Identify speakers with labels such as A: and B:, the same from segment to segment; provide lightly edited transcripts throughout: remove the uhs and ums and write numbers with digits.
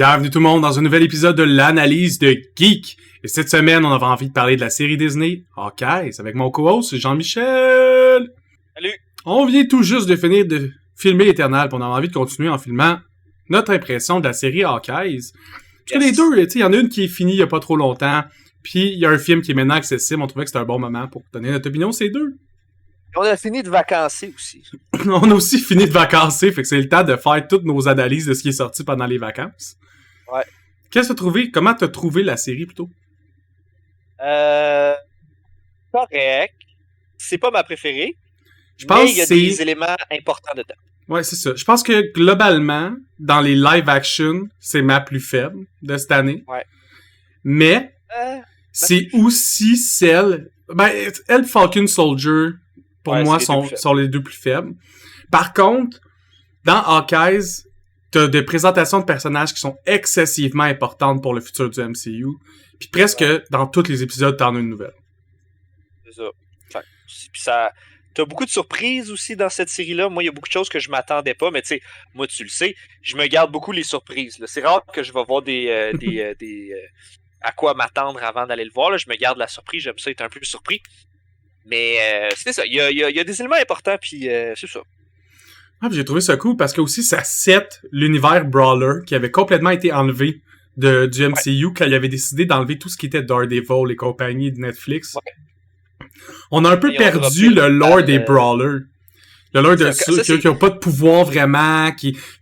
A: Bienvenue tout le monde dans un nouvel épisode de l'analyse de Geek. Et cette semaine, on avait envie de parler de la série Disney Hawkeye avec mon co-host Jean-Michel.
B: Salut!
A: On vient tout juste de finir de filmer Eternal, puis on a envie de continuer en filmant notre impression de la série Hawkeye. Parce que les deux, tu sais, il y en a une qui est finie il y a pas trop longtemps, puis il y a un film qui est maintenant accessible. On trouvait que c'était un bon moment pour donner notre opinion, ces deux.
B: On a fini de vacancer aussi.
A: On a aussi fini de vacancer, fait que c'est le temps de faire toutes nos analyses de ce qui est sorti pendant les vacances.
B: Ouais.
A: Qu'est-ce que t'as trouvé? Comment t'as trouvé la série, plutôt?
B: Correct. C'est pas ma préférée.
A: Je pense
B: mais il y a des éléments importants dedans.
A: Ouais, c'est ça. Je pense que, globalement, dans les live-action, c'est ma plus faible de cette année.
B: Ouais.
A: Mais, c'est aussi celle... Ben, elle, Falcon Soldier, pour moi, sont les deux plus faibles. Par contre, dans Hawkeye, t'as des présentations de personnages qui sont excessivement importantes pour le futur du MCU. Puis presque dans tous les épisodes, t'en as une nouvelle.
B: C'est ça. Enfin, puis ça... T'as beaucoup de surprises aussi dans cette série-là. Moi, il y a beaucoup de choses que je m'attendais pas, mais tu sais, moi, tu le sais, je me garde beaucoup les surprises. Là. C'est rare que je vais voir des à quoi m'attendre avant d'aller le voir. Là. Je me garde la surprise, j'aime ça être un peu surpris. Mais c'est ça, il y a des éléments importants, puis c'est ça.
A: Ah, j'ai trouvé ça cool parce que aussi ça set l'univers Brawler qui avait complètement été enlevé du MCU quand il avait décidé d'enlever tout ce qui était Daredevil et compagnie de Netflix. Ouais. On a un peu perdu le lore des Brawlers. Le lore de ceux qui ont pas de pouvoir vraiment,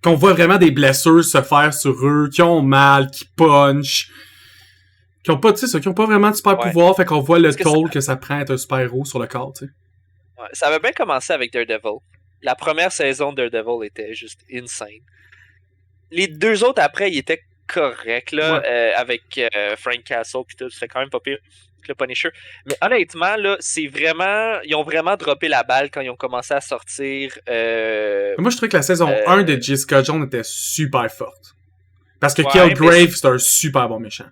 A: qu'on voit vraiment des blessures se faire sur eux, qui ont mal, qui punch, qui ont pas, tu sais, qui ont pas vraiment de super pouvoir, fait qu'on voit le toll que ça prend être un super héros sur le corps, tu sais.
B: Ouais, ça avait bien commencé avec Daredevil. La première saison de Daredevil était juste insane. Les deux autres après, ils étaient corrects, là, avec Frank Castle pis tout, c'était quand même pas pire que le Punisher. Mais honnêtement, là, c'est vraiment... Ils ont vraiment droppé la balle quand ils ont commencé à sortir...
A: Moi, je trouvais que la saison 1 de Jessica Jones était super forte. Parce que Killgrave, c'est un super bon méchant.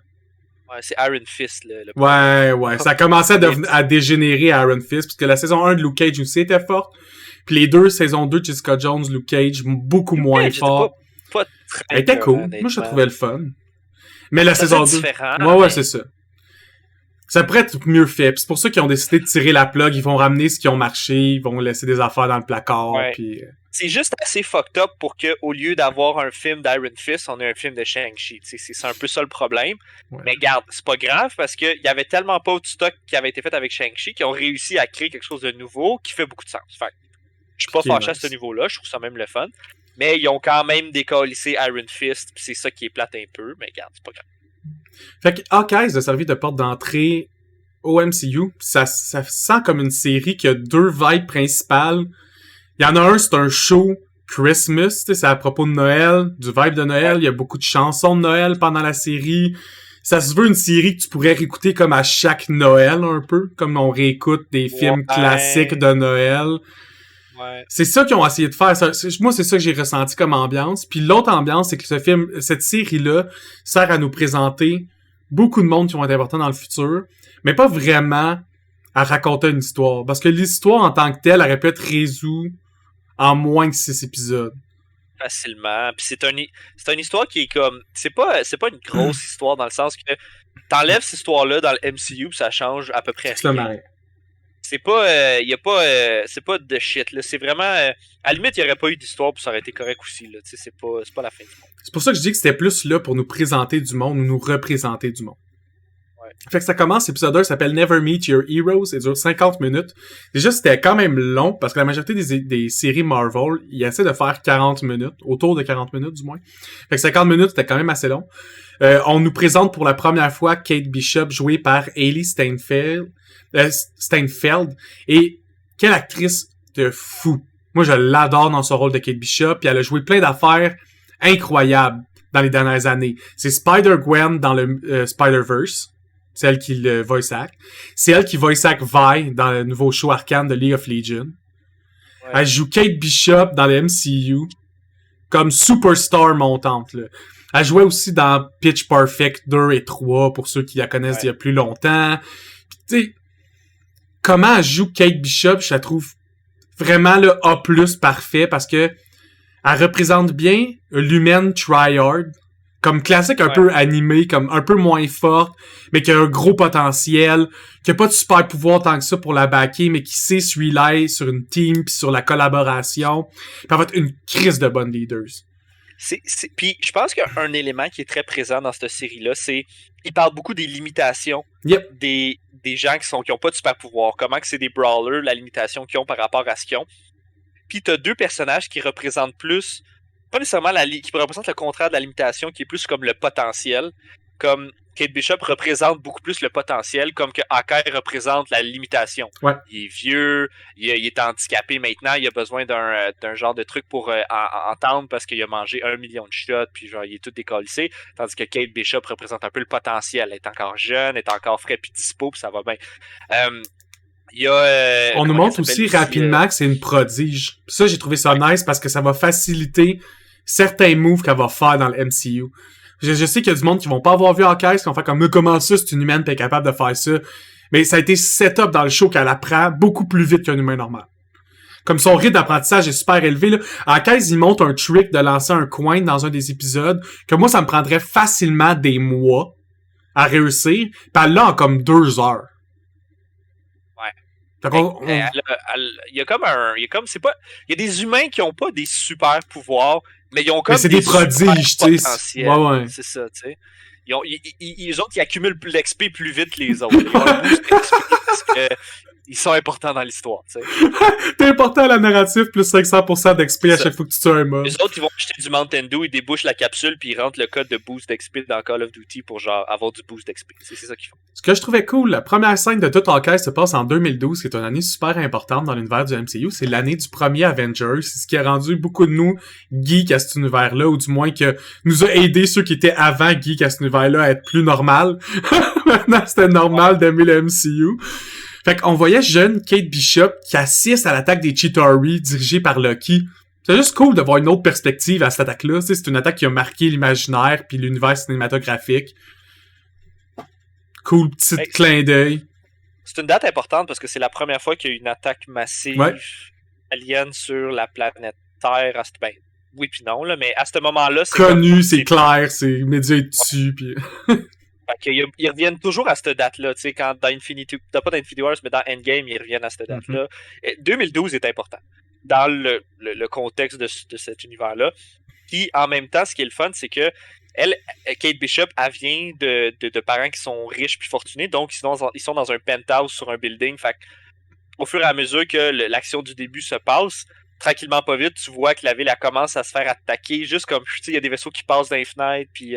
B: Ouais, c'est Iron Fist, le
A: Ouais. Ça a commencé à dégénérer à Iron Fist, parce que la saison 1 de Luke Cage aussi était forte. Puis les deux, saison 2 de Jessica Jones, Luke Cage, beaucoup moins fort.
B: Pas très
A: elle était cool. Moi, je la trouvais le fun. Mais la saison 2... Ouais, c'est ça. Ça pourrait être mieux fait. Puis c'est pour ça qu'ils ont décidé de tirer la plug. Ils vont ramener ce qui ont marché. Ils vont laisser des affaires dans le placard.
B: Ouais.
A: Puis...
B: C'est juste assez fucked up pour que, au lieu d'avoir un film d'Iron Fist, on ait un film de Shang-Chi. C'est un peu ça le problème. Ouais. Mais regarde, c'est pas grave parce qu'il y avait tellement pas de stock qui avait été fait avec Shang-Chi qu'ils ont réussi à créer quelque chose de nouveau qui fait beaucoup de sens. Fait je suis pas fâché à ce niveau-là. Je trouve ça même le fun. Mais ils ont quand même décalissé Iron Fist. Puis c'est ça qui est plate un peu. Mais regarde, c'est pas grave.
A: Fait que Hawkeye a servi de porte d'entrée au MCU. Ça sent comme une série qui a deux vibes principales. Il y en a un, c'est un show Christmas, c'est à propos de Noël, du vibe de Noël. Il y a beaucoup de chansons de Noël pendant la série. Ça se veut une série que tu pourrais réécouter comme à chaque Noël, un peu. Comme on réécoute des films classiques de Noël. Ouais. C'est ça qu'ils ont essayé de faire. Moi, c'est ça que j'ai ressenti comme ambiance. Puis l'autre ambiance, c'est que cette série-là sert à nous présenter beaucoup de monde qui vont être importants dans le futur, mais pas vraiment à raconter une histoire. Parce que l'histoire en tant que telle aurait pu être résoudre en moins de 6 épisodes.
B: Facilement. Puis c'est une histoire qui est comme... C'est pas une grosse histoire dans le sens que t'enlèves cette histoire-là dans le MCU, ça change à peu près rien. C'est pas, c'est pas de shit, là. C'est vraiment, à la limite, il n'y aurait pas eu d'histoire, puis ça aurait été correct aussi, là. Tu sais, c'est pas la fin du monde.
A: C'est pour ça que je dis que c'était plus là pour nous présenter du monde, ou nous représenter du monde. Ouais. Fait que ça commence, l'épisode 1 s'appelle Never Meet Your Heroes, et dure 50 minutes. Déjà, c'était quand même long, parce que la majorité des séries Marvel, ils essaient de faire 40 minutes, autour de 40 minutes du moins. Fait que 50 minutes, c'était quand même assez long. On nous présente pour la première fois Kate Bishop, jouée par Hailee Steinfeld. Et quelle actrice de fou. Moi, je l'adore dans son rôle de Kate Bishop. Puis elle a joué plein d'affaires incroyables dans les dernières années. C'est Spider-Gwen dans le Spider-Verse. C'est elle qui le voice act. C'est elle qui voice act Vi dans le nouveau show Arcane de League of Legends. Ouais. Elle joue Kate Bishop dans le MCU comme superstar montante, là. Elle jouait aussi dans Pitch Perfect 2 et 3 pour ceux qui la connaissent d'il y a plus longtemps. Tu sais, comment elle joue Kate Bishop, je la trouve vraiment le A+ parfait parce que elle représente bien l'humaine tryhard Comme classique un peu animé, comme un peu moins forte, mais qui a un gros potentiel, qui a pas de super pouvoir tant que ça pour la backer, mais qui sait se rely sur une team pis sur la collaboration. Pis en fait, une crise de bonnes leaders.
B: Puis je pense qu'un élément qui est très présent dans cette série-là, c'est il parle beaucoup des limitations des gens qui ont pas de super pouvoir. Comment que c'est des brawlers, la limitation qu'ils ont par rapport à ce qu'ils ont. Puis t'as deux personnages qui représentent plus, pas nécessairement qui représentent le contraire de la limitation, qui est plus comme le potentiel. Comme Kate Bishop représente beaucoup plus le potentiel, comme que Hawkeye représente la limitation.
A: Ouais.
B: Il est vieux, il est handicapé maintenant, il a besoin d'un genre de truc pour entendre parce qu'il a mangé 1 million de shots, puis genre il est tout décalissé. Tandis que Kate Bishop représente un peu le potentiel. Elle est encore jeune, elle est encore frais puis dispo, puis ça va bien.
A: On nous montre aussi rapidement que c'est une prodige. Pis ça, j'ai trouvé ça nice parce que ça va faciliter certains moves qu'elle va faire dans le MCU. Je sais qu'il y a du monde qui vont pas avoir vu Hawkeye, qui vont faire comme comment ça, c'est une humaine t'es capable de faire ça. Mais ça a été set-up dans le show qu'elle apprend beaucoup plus vite qu'un humain normal. Comme son rythme d'apprentissage est super élevé, là. Hawkeye, il monte un trick de lancer un coin dans un des épisodes, que moi, ça me prendrait facilement des mois à réussir, pis elle l'a en comme 2 heures.
B: Il y a des humains qui ont pas des super pouvoirs, mais ils ont comme
A: c'est des prodiges, tu sais. Ouais.
B: C'est ça, tu sais. Les autres, ils accumulent l'XP plus vite que les autres. Ils ont un boost d'XP parce que ils sont importants dans l'histoire, tu sais.
A: T'es important à la narrative, plus 500% d'XP à chaque fois que tu tues un mob.
B: Les autres, ils vont acheter du Mountain Dew, ils débouchent la capsule, puis ils rentrent le code de boost d'XP dans Call of Duty pour genre avoir du boost d'XP. C'est ça qu'ils font. Ce
A: que je trouvais cool, la première scène de tout Hawkeye se passe en 2012, qui est une année super importante dans l'univers du MCU. C'est l'année du premier Avengers. C'est ce qui a rendu beaucoup de nous geeks à cet univers-là, ou du moins que nous a aidé ceux qui étaient avant geeks à cet univers-là à être plus normal. Maintenant, c'était normal d'aimer le MCU. Fait qu'on voyait jeune Kate Bishop qui assiste à l'attaque des Chitauri dirigée par Loki. C'est juste cool de voir une autre perspective à cette attaque-là. C'est une attaque qui a marqué l'imaginaire puis l'univers cinématographique. Cool petit clin d'œil.
B: C'est une date importante parce que c'est la première fois qu'il y a eu une attaque massive alien sur la planète Terre. Oui puis non, là, mais à ce moment-là... c'est
A: connu, c'est clair, c'est médias dessus. Puis...
B: ils reviennent toujours à cette date-là, tu sais, quand dans Infinity... pas dans Infinity Wars, mais dans Endgame, ils reviennent à cette date-là. 2012 est important dans le contexte de cet univers-là. Puis, en même temps, ce qui est le fun, c'est que Kate Bishop, elle vient de parents qui sont riches puis fortunés, donc ils sont dans un penthouse sur un building. Fait au fur et à mesure que l'action du début se passe, tranquillement pas vite, tu vois que la ville elle commence à se faire attaquer, juste comme, tu sais, il y a des vaisseaux qui passent dans les fenêtres, puis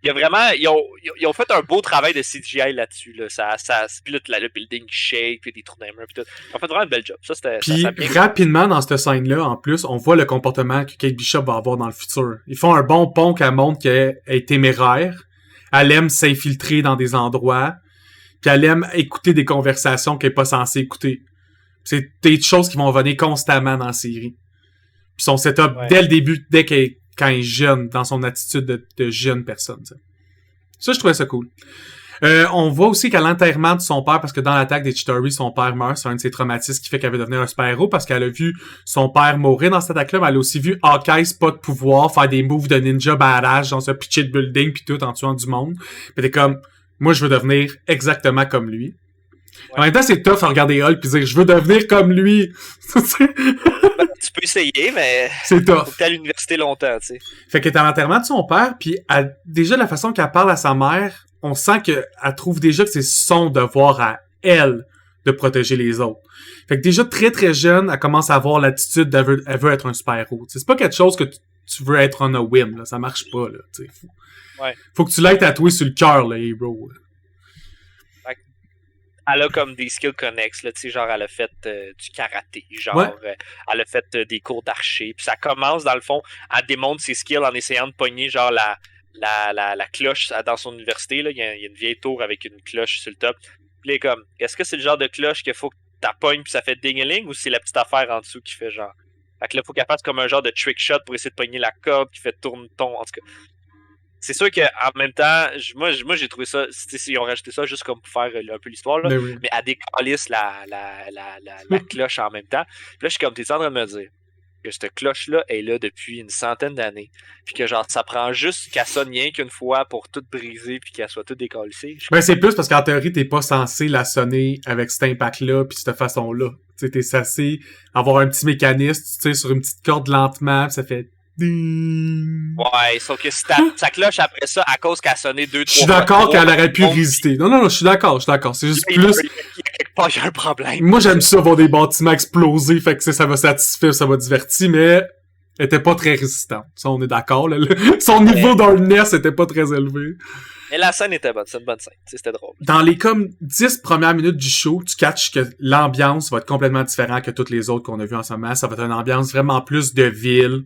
B: il y a vraiment, ils ont fait un beau travail de CGI là-dessus, là. Ça split le building shake, puis des trous d'aimer, puis tout. Ils ont fait vraiment un bel job. Ça, c'était.
A: Puis rapidement dans cette scène-là, en plus, on voit le comportement que Kate Bishop va avoir dans le futur. Ils font un bon pont qu'elle montre qu'elle est téméraire. Elle aime s'infiltrer dans des endroits. Puis elle aime écouter des conversations qu'elle est pas censée écouter. C'est des choses qui vont venir constamment dans la série. Puis son setup dès le début, quand elle est jeune, dans son attitude de jeune personne. T'sais. Ça, je trouvais ça cool. On voit aussi qu'à l'enterrement de son père, parce que dans l'attaque des Chitauri, son père meurt, c'est un de ses traumatismes qui fait qu'elle veut devenir un super-héros, parce qu'elle a vu son père mourir dans cette attaque-là, mais elle a aussi vu Hawkeye, pas de pouvoir, faire des moves de ninja badass dans ce pitchy de building pis tout, en tuant du monde. Pis t'es comme, moi, je veux devenir exactement comme lui. Ouais. En même temps, c'est tough à regarder Hulk pis dire, je veux devenir comme lui.
B: Tu peux essayer, mais
A: c'est tough.
B: Faut que t'es à l'université longtemps, tu sais.
A: Fait qu'elle est à l'enterrement de son père, puis déjà la façon qu'elle parle à sa mère, on sent qu'elle trouve déjà que c'est son devoir à elle de protéger les autres. Fait que déjà très très jeune, elle commence à avoir l'attitude d'elle veut être un super-héros. C'est pas quelque chose que tu veux être on a whim, là. Ça marche pas, là. Faut que tu l'aies tatoué sur le cœur, le héros.
B: Elle a comme des skills connexes, là, tu sais, genre elle a fait du karaté, genre elle a fait des cours d'archer, puis ça commence dans le fond, elle démontre ses skills en essayant de pogner genre la cloche dans son université, là, il y a une vieille tour avec une cloche sur le top, puis là, comme, est-ce que c'est le genre de cloche qu'il faut que t'appognes puis ça fait ding-a-ling, ou c'est la petite affaire en dessous qui fait genre, fait que là, faut qu'elle fasse comme un genre de trick shot pour essayer de pogner la corde qui fait tourne-ton, en tout cas. C'est sûr qu'en même temps, moi j'ai trouvé ça, ils ont rajouté ça juste comme pour faire un peu l'histoire, là, mais elle décalisse la cloche en même temps. Puis là, je suis comme, t'es en train de me dire que cette cloche-là est là depuis une centaine d'années. Puis que genre, ça prend juste qu'elle sonne rien qu'une fois pour tout briser puis qu'elle soit toute décalissée.
A: Ben, c'est plus parce qu'en théorie, t'es pas censé la sonner avec cet impact-là pis cette façon-là. Tu sais, t'es censé avoir un petit mécanisme, tu sais, sur une petite corde lentement pis ça fait...
B: Ouais, sauf que si ta cloche après ça, à cause qu'elle a sonné 2-3 fois...
A: Je suis d'accord qu'elle aurait pu résister. Non, je suis d'accord. C'est juste plus...
B: Il y a quelque part, il y a un problème.
A: Moi, j'aime ça voir des bâtiments exploser, fait que ça va satisfaire, ça va divertir, mais elle était pas très résistante. Ça, on est d'accord, là. Son niveau d'hardness était pas très élevé.
B: Mais la scène était bonne, c'est une bonne scène. C'était drôle.
A: Dans les comme 10 premières minutes du show, tu catches que l'ambiance va être complètement différente que toutes les autres qu'on a vues en ce moment. Ça va être une ambiance vraiment plus de ville,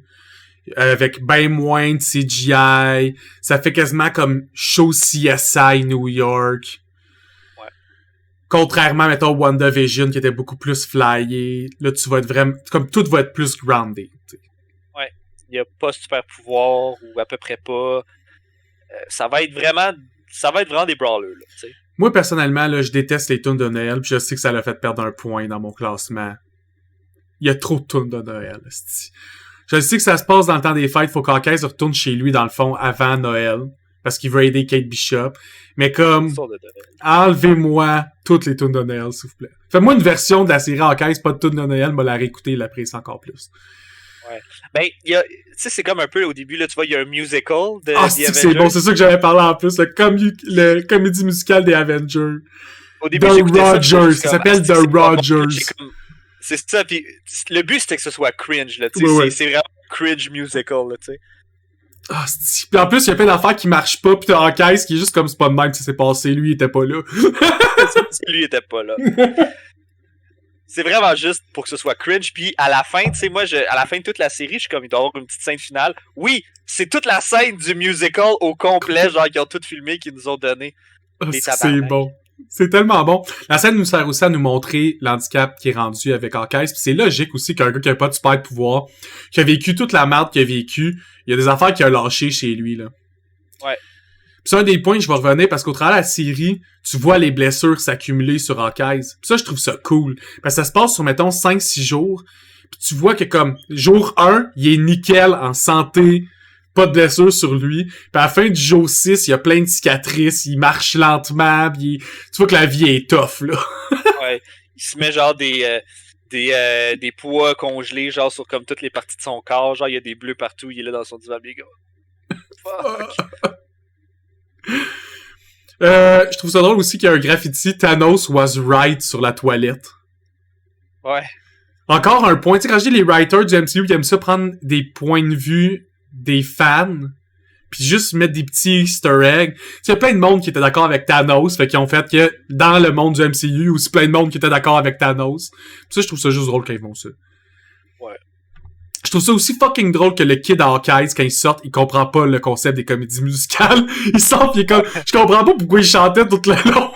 A: avec ben moins de CGI. Ça fait quasiment comme show CSI New York.
B: Ouais.
A: Contrairement, mettons, WandaVision, qui était beaucoup plus flyé. Là, tu vas être vraiment... Comme tout va être plus grounded. T'sais.
B: Ouais. Il n'y a pas super pouvoir, ou à peu près pas. Ça va être vraiment des brawlers, là, tu sais.
A: Moi, personnellement, là, je déteste les tunes de Noël, puis je sais que ça l'a fait perdre un point dans mon classement. Il y a trop de tunes de Noël, c'ti. Je sais que ça se passe dans le temps des fêtes, faut qu'Hawkeye retourne chez lui, dans le fond, avant Noël, parce qu'il veut aider Kate Bishop. Mais comme, enlevez-moi toutes les tunes de Noël, s'il vous plaît. Faites-moi une version de la série Hawkeye, pas de tunes de Noël, mais la réécouter, l'apprécier encore plus.
B: Ouais. Ben, tu sais, c'est comme un peu, au début, là, tu vois, il y a un musical de The Avengers.
A: C'est bon, c'est ça que j'avais parlé en plus, le comédie musicale des Avengers.
B: Au début,
A: The Rogers, ça s'appelle The Rogers.
B: C'est ça, pis le but c'était que ce soit cringe, là, tu sais, ouais. C'est vraiment cringe musical, là, tu sais.
A: Ah, pis en plus, il y a plein d'affaires qui marchent pas, pis t'as Hawkeye qui est juste comme c'est pas de même, c'est passé, lui, il était pas là.
B: Lui, il était pas là. C'est vraiment juste pour que ce soit cringe, pis à la fin, tu sais, moi, à la fin de toute la série, je suis comme, il doit y avoir une petite scène finale. Oui, c'est toute la scène du musical au complet, genre, qu'ils ont tout filmé, qu'ils nous ont donné.
A: C'est bon. C'est tellement bon. La scène nous sert aussi à nous montrer l'handicap qui est rendu avec Hawkeye. Puis c'est logique aussi qu'un gars qui a pas de super pouvoir, qui a vécu toute la merde qu'il a vécu, il y a des affaires qu'il a lâchées chez lui, là.
B: Ouais.
A: Puis c'est un des points que je vais revenir parce qu'au travers de la série, tu vois les blessures s'accumuler sur Hawkeye. Puis ça, je trouve ça cool. Parce que ça se passe sur, mettons, 5-6 jours. Puis tu vois que comme, jour 1, il est nickel, en santé, pas de blessure sur lui. Puis à la fin du jour 6, il y a plein de cicatrices, il marche lentement, pis tu vois que la vie est tough, là.
B: Ouais, il se met genre des poids congelés, genre sur comme toutes les parties de son corps, genre il y a des bleus partout, il est là dans son divan, les gars. Fuck.
A: Je trouve ça drôle aussi qu'il y a un graffiti Thanos was right sur la toilette.
B: Ouais.
A: Encore un point, tu sais, quand je dis les writers du MCU qui aiment ça prendre des points de vue des fans, puis juste mettre des petits easter eggs. Il y a plein de monde qui était d'accord avec Thanos, fait qu'ils ont fait que dans le monde du MCU, il y a aussi plein de monde qui était d'accord avec Thanos. Puis ça, je trouve ça juste drôle quand ils font ça.
B: Ouais.
A: Je trouve ça aussi fucking drôle que le kid Hawkeye, quand il sort, il comprend pas le concept des comédies musicales. Il sort pis il est comme, je comprends pas pourquoi il chantait tout le long.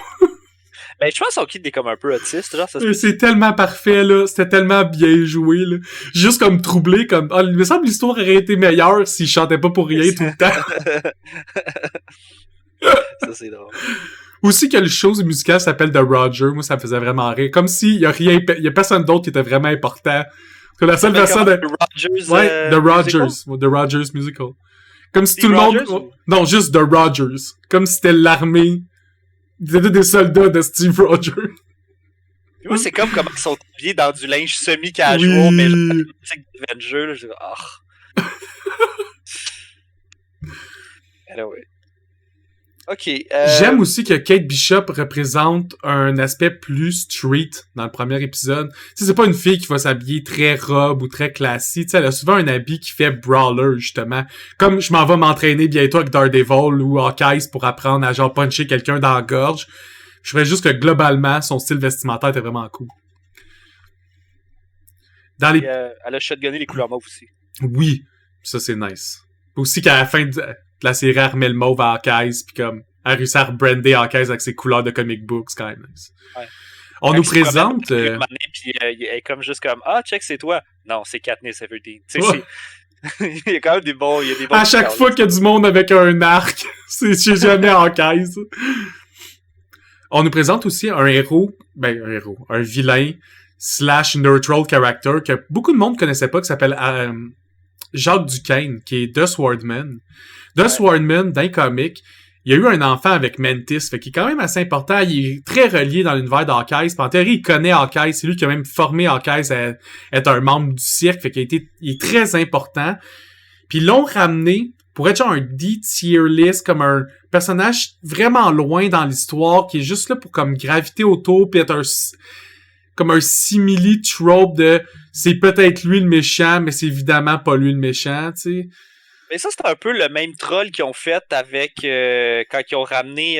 B: Ben, je pense son kid est comme un peu autiste, genre, ça
A: c'est tellement parfait, là. C'était tellement bien joué, là. Juste comme troublé, comme, il me semble que l'histoire aurait été meilleure s'il chantait pas pour rien tout le temps.
B: Ça, c'est drôle.
A: Aussi que le show musical s'appelle The Roger, moi, ça me faisait vraiment rire. Comme s'il y a personne d'autre qui était vraiment important. Parce que la seule version de... The Rogers Musical. Comme si tout le monde... Non, juste The Rogers. Comme si c'était l'armée... C'était des soldats de Steve Rogers.
B: Moi, c'est comme comment ils sont habillés dans du linge semi-casual, mais genre, musique d'Avengers, là, je dis, anyway. Ok.
A: J'aime aussi que Kate Bishop représente un aspect plus street dans le premier épisode. Tu sais, c'est pas une fille qui va s'habiller très robe ou très classique. Tu sais, elle a souvent un habit qui fait brawler, justement. Comme je m'en vais m'entraîner bientôt avec Daredevil ou Hawkeye pour apprendre à genre puncher quelqu'un dans la gorge. Je ferais juste que globalement, son style vestimentaire était vraiment cool. Dans les...
B: elle a shotgunné les couleurs mauves aussi.
A: Oui, ça c'est nice. Aussi qu'à la fin de la série, elle remet le mauve à Hawkeye, pis comme, elle réussit à rebrander Hawkeye avec ses couleurs de comic books, quand même.
B: Ouais.
A: On nous présente...
B: Puis elle est comme juste comme, check, c'est toi. Non, c'est Katniss Everdeen. Tu sais, il y a quand même des bons...
A: à chaque fois qu'il y a du monde avec un arc, c'est jamais Hawkeye, ça. On nous présente aussi un vilain, slash neutral character que beaucoup de monde connaissait pas, qui s'appelle Jacques Duquesne, qui est The Swordman. The Swordman, dans les comics, il y a eu un enfant avec Mantis, fait qu'il est quand même assez important. Il est très relié dans l'univers d'Hawkeye. En théorie, il connaît Hawkeye. C'est lui qui a même formé Hawkeye à être un membre du cirque, fait qu'il il est très important. Puis ils l'ont ramené pour être genre un D-tier list, comme un personnage vraiment loin dans l'histoire, qui est juste là pour comme graviter autour, puis être comme un simili-trope de c'est peut-être lui le méchant, mais c'est évidemment pas lui le méchant, tu sais.
B: Mais ça, c'est un peu le même troll qu'ils ont fait avec quand ils ont ramené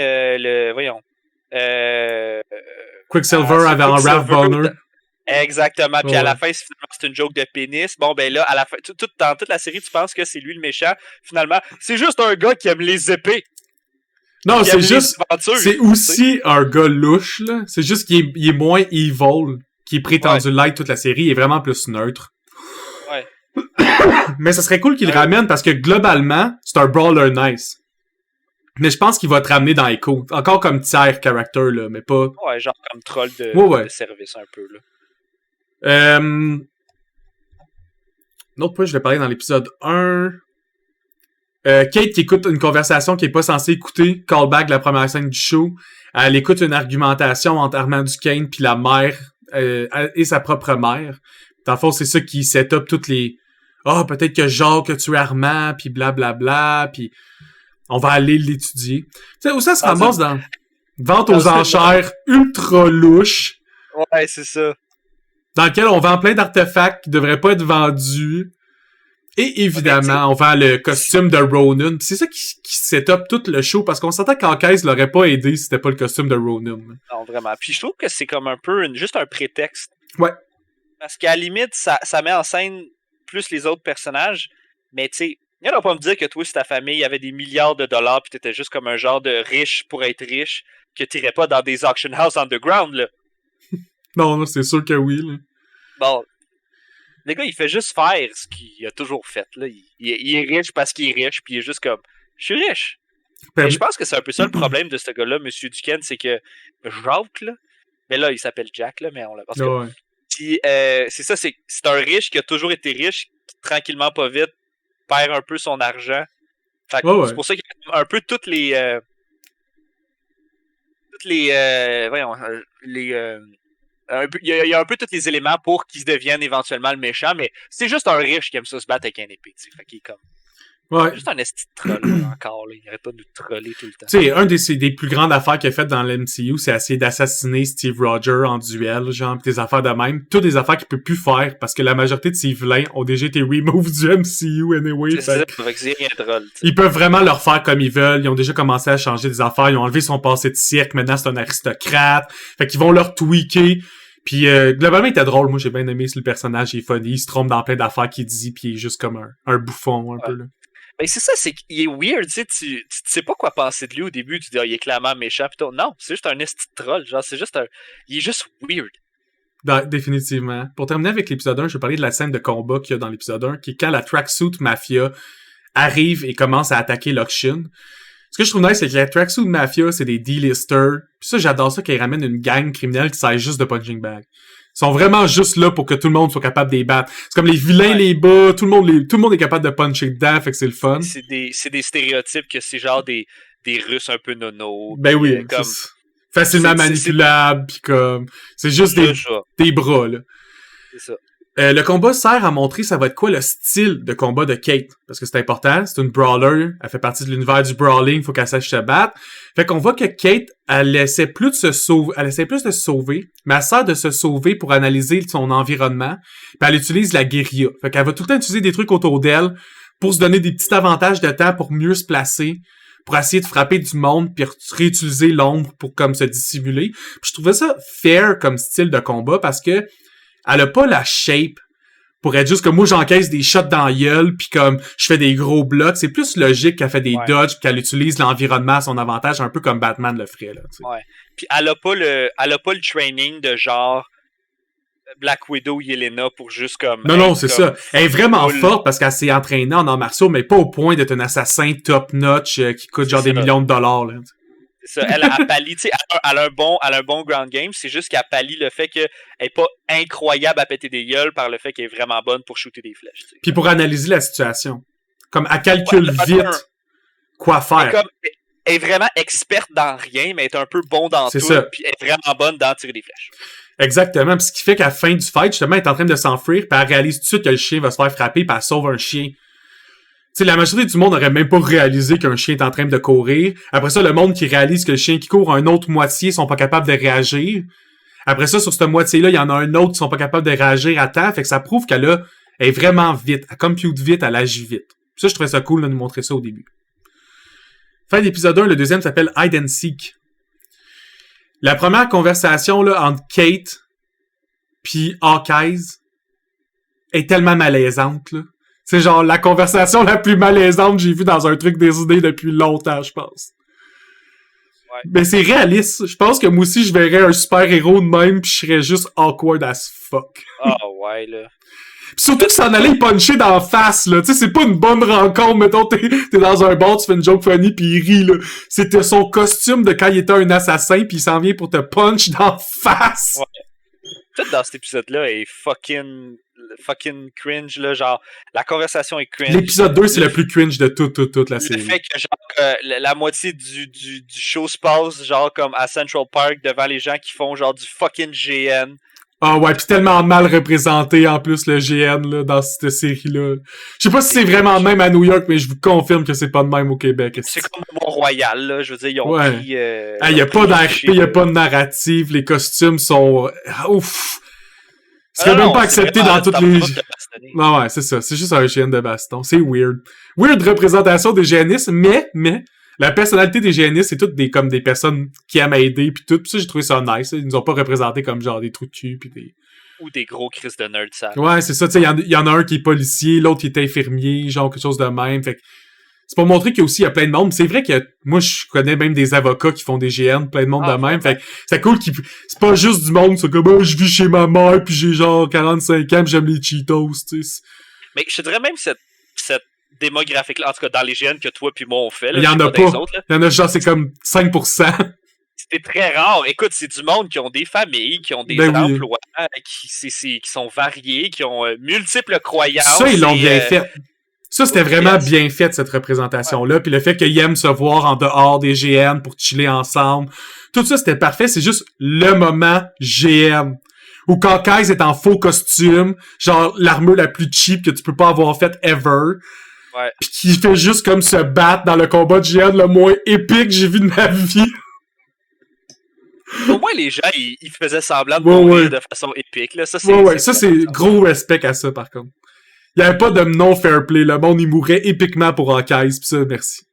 A: Quicksilver avait un Raph Bonner.
B: Exactement. Puis à la fin, finalement, c'est une joke de pénis. Bon, ben là, à la fin, dans toute la série, tu penses que c'est lui le méchant. Finalement, c'est juste un gars qui aime les épées.
A: Non, c'est juste... C'est aussi un gars louche, là. C'est juste qu'il est moins evil, qui est prétendu l'être toute la série. Il est vraiment plus neutre.
B: Ouais.
A: Mais ça serait cool qu'il le ramène parce que, globalement, c'est un brawler nice. Mais je pense qu'il va te ramener dans Echo. Encore comme tier character, là, mais pas...
B: Ouais, genre comme troll de service, un peu, là.
A: Un autre point, je vais parler dans l'épisode 1. Kate qui écoute une conversation qui est pas censée écouter, callback de la première scène du show. Elle écoute une argumentation entre Armand Duquesne puis la mère et sa propre mère. Dans le fond, c'est ça qui set up toutes les... peut-être que Jacques a tué Armand, puis blablabla, puis on va aller l'étudier. Tu sais, où ça se ramasse dans vente aux enchères ultra louche.
B: Ouais, c'est ça.
A: Dans lequel on vend plein d'artefacts qui devraient pas être vendus. Et évidemment, on vend le costume de Ronan. Pis c'est ça qui set up tout le show, parce qu'on s'entend qu'Hawkeye l'aurait pas aidé si c'était pas le costume de Ronan.
B: Non, vraiment. Puis je trouve que c'est comme un peu juste un prétexte.
A: Ouais.
B: Parce qu'à la limite, ça met en scène plus les autres personnages. Mais tu sais, il va pas me dire que toi, si ta famille avait des milliards de dollars pis t'étais juste comme un genre de riche pour être riche, que t'irais pas dans des auction house underground, là.
A: Non, c'est sûr que oui, là.
B: Bon, le gars, il fait juste faire ce qu'il a toujours fait. Là. Il est riche parce qu'il est riche, puis il est juste comme, je suis riche. Mais je pense que c'est un peu ça le problème de ce gars-là, M. Duquesne, c'est que Jacques, là, mais là, il s'appelle Jack, là, mais on l'a... Parce que, puis, c'est ça, c'est un riche qui a toujours été riche, qui, tranquillement, pas vite, perd un peu son argent. Fait que c'est pour ça qu'il y a un peu toutes les... il y a un peu tous les éléments pour qu'il devienne éventuellement le méchant, mais c'est juste un riche qui aime ça se battre avec un épée, tu sais. Fait qu'il est comme...
A: Ouais.
B: Juste un esti de troll, là, encore, là. Il arrête pas de nous troller tout le temps.
A: Tu sais, un des plus grandes affaires qu'il a faites dans l'MCU, c'est essayer d'assassiner Steve Rogers en duel, genre, pis des affaires de même. Toutes des affaires qu'il peut plus faire, parce que la majorité de ses vilains ont déjà été removed du MCU anyway.
B: C'est ça, fait que c'est rien de drôle, t'sais.
A: Ils peuvent vraiment leur faire comme ils veulent. Ils ont déjà commencé à changer des affaires. Ils ont enlevé son passé de cirque. Maintenant, c'est un aristocrate. Fait qu'ils vont leur tweaker. Puis globalement, il était drôle. Moi, j'ai bien aimé le personnage. Il est funny. Il se trompe dans plein d'affaires qu'il dit. Puis il est juste comme un bouffon, un peu, là.
B: Ben c'est ça, c'est qu'il est weird, tu sais, tu sais pas quoi penser de lui au début, tu dis, il est clairement méchant, pis tout. Non, c'est juste un esti de troll, genre, c'est juste il est juste weird.
A: Définitivement. Pour terminer avec l'épisode 1, je vais parler de la scène de combat qu'il y a dans l'épisode 1, qui est quand la Tracksuit Mafia arrive et commence à attaquer l'auction. Ce que je trouve nice, c'est que la Tracksuit Mafia, c'est des D-listers. Puis ça, j'adore ça, qu'ils ramènent une gang criminelle qui sert juste de punching bag. Ils sont vraiment juste là pour que tout le monde soit capable de les battre. C'est comme les vilains les bas, tout le monde est capable de puncher dedans, fait que c'est le fun.
B: C'est des stéréotypes que c'est genre des Russes un peu nono.
A: Ben oui, comme facilement manipulable, pis comme c'est juste des bras, là.
B: C'est ça.
A: Le combat sert à montrer ça va être quoi le style de combat de Kate. Parce que c'est important, c'est une brawler, elle fait partie de l'univers du brawling, faut qu'elle sache se battre. Fait qu'on voit que Kate, elle essaie plus de se sauver, mais elle sert de se sauver pour analyser son environnement, puis elle utilise la guérilla. Fait qu'elle va tout le temps utiliser des trucs autour d'elle pour se donner des petits avantages de temps pour mieux se placer, pour essayer de frapper du monde, puis réutiliser l'ombre pour comme se dissimuler. Puis je trouvais ça fair comme style de combat parce que elle a pas la shape pour être juste comme moi j'encaisse des shots dans la gueule pis comme je fais des gros blocs. C'est plus logique qu'elle fait des dodges pis qu'elle utilise l'environnement à son avantage, un peu comme Batman le ferait, là, t'sais.
B: Ouais. Pis elle a pas le training de genre Black Widow Yelena pour juste comme...
A: Non, c'est ça. Elle est vraiment forte parce qu'elle s'est entraînée en arts martiaux, mais pas au point d'être un assassin top-notch qui coûte genre des millions de dollars, là.
B: Ça, elle pallie, tu sais, elle a un bon ground game, c'est juste qu'elle pallie le fait qu'elle est pas incroyable à péter des gueules par le fait qu'elle est vraiment bonne pour shooter des flèches. T'sais.
A: Puis pour analyser la situation. Comme elle calcule vite quoi faire.
B: Elle est vraiment experte dans rien, mais elle est un peu bon dans tout, puis elle est vraiment bonne dans tirer des flèches.
A: Exactement, puis ce qui fait qu'à la fin du fight, justement, elle est en train de s'enfuir, puis elle réalise tout de suite que le chien va se faire frapper, puis elle sauve un chien. Tu sais, la majorité du monde n'aurait même pas réalisé qu'un chien est en train de courir. Après ça, le monde qui réalise que le chien qui court, un autre moitié sont pas capables de réagir. Après ça, sur cette moitié-là, il y en a un autre qui sont pas capables de réagir à temps, fait que ça prouve qu'elle est vraiment vite. Elle compute vite, elle agit vite. Ça, je trouvais ça cool de nous montrer ça au début. Fin d'épisode 1, le deuxième s'appelle Hide and Seek. La première conversation là, entre Kate puis Hawkeye est tellement malaisante. Là. C'est genre la conversation la plus malaisante que j'ai vue dans un truc des idées depuis longtemps, je pense. Ouais. Mais c'est réaliste. Je pense que moi aussi, je verrais un super-héros de même pis je serais juste awkward as fuck.
B: Oh ouais, là.
A: Pis surtout que ça en allait puncher d'en face, là. Tu sais, c'est pas une bonne rencontre. Mettons, t'es dans un bar, tu fais une joke funny pis il rit, là. C'était son costume de quand il était un assassin pis il s'en vient pour te punch d'en face.
B: Ouais. Tout dans cet épisode-là est fucking cringe, là. Genre, la conversation est cringe.
A: L'épisode 2, c'est le plus cringe de toute la série.
B: Le fait que, genre, la moitié du show se passe, genre, comme à Central Park devant les gens qui font, genre, du fucking GN.
A: Ah ouais, pis tellement mal représenté en plus le GN là dans cette série-là. Je sais pas si c'est vraiment de même à New York, mais je vous confirme que c'est pas de même au Québec.
B: C'est comme Mont-Royal, là. Je veux dire, ils ont pris...
A: y a pas d'RP, y a pas de narrative, les costumes sont... Ouf! C'est même pas accepté dans toutes les... Non, ouais, c'est ça. C'est juste un GN de baston. C'est weird. Weird représentation des GNistes, mais... La personnalité des GNistes, c'est toutes comme des personnes qui aiment aider pis tout. Pis ça, j'ai trouvé ça nice. Ils nous ont pas représenté comme genre des trous de cul pis des...
B: Ou des gros crises de nerd, ça.
A: Ouais, c'est ça. Tu sais, il y en a un qui est policier, l'autre qui est infirmier, genre quelque chose de même. Fait que c'est pour montrer qu'il y a plein de monde. C'est vrai que moi, je connais même des avocats qui font des GN, plein de monde de même. Fait que c'est cool c'est pas juste du monde, c'est comme, oh, je vis chez ma mère pis j'ai genre 45 ans pis j'aime les Cheetos, tu sais.
B: Mais je te dirais même cette démographique-là, en tout cas dans les GN que toi puis moi on fait. Là,
A: il y en a pas. Il y en a genre, c'est comme 5%.
B: C'était très rare. Écoute, c'est du monde qui ont des familles, qui ont des emplois, qui sont variés, qui ont multiples croyances.
A: Ça, ils l'ont bien fait. Ça, c'était vraiment bien fait, cette représentation-là. Ouais. Puis le fait qu'ils aiment se voir en dehors des GN pour chiller ensemble. Tout ça, c'était parfait. C'est juste le moment GN. Où quand Kai's est en faux costume, genre l'armure la plus cheap que tu peux pas avoir faite ever.
B: Ouais.
A: Pis qui fait juste comme se battre dans le combat de GN le moins épique que j'ai vu de ma vie.
B: Au moins, les gens, ils faisaient semblant de mourir de façon épique. Là. Ça,
A: c'est gros respect à ça, par contre. Il y avait pas de non-fair play. Le monde, il mourait épiquement pour Hawkeye, pis ça, merci.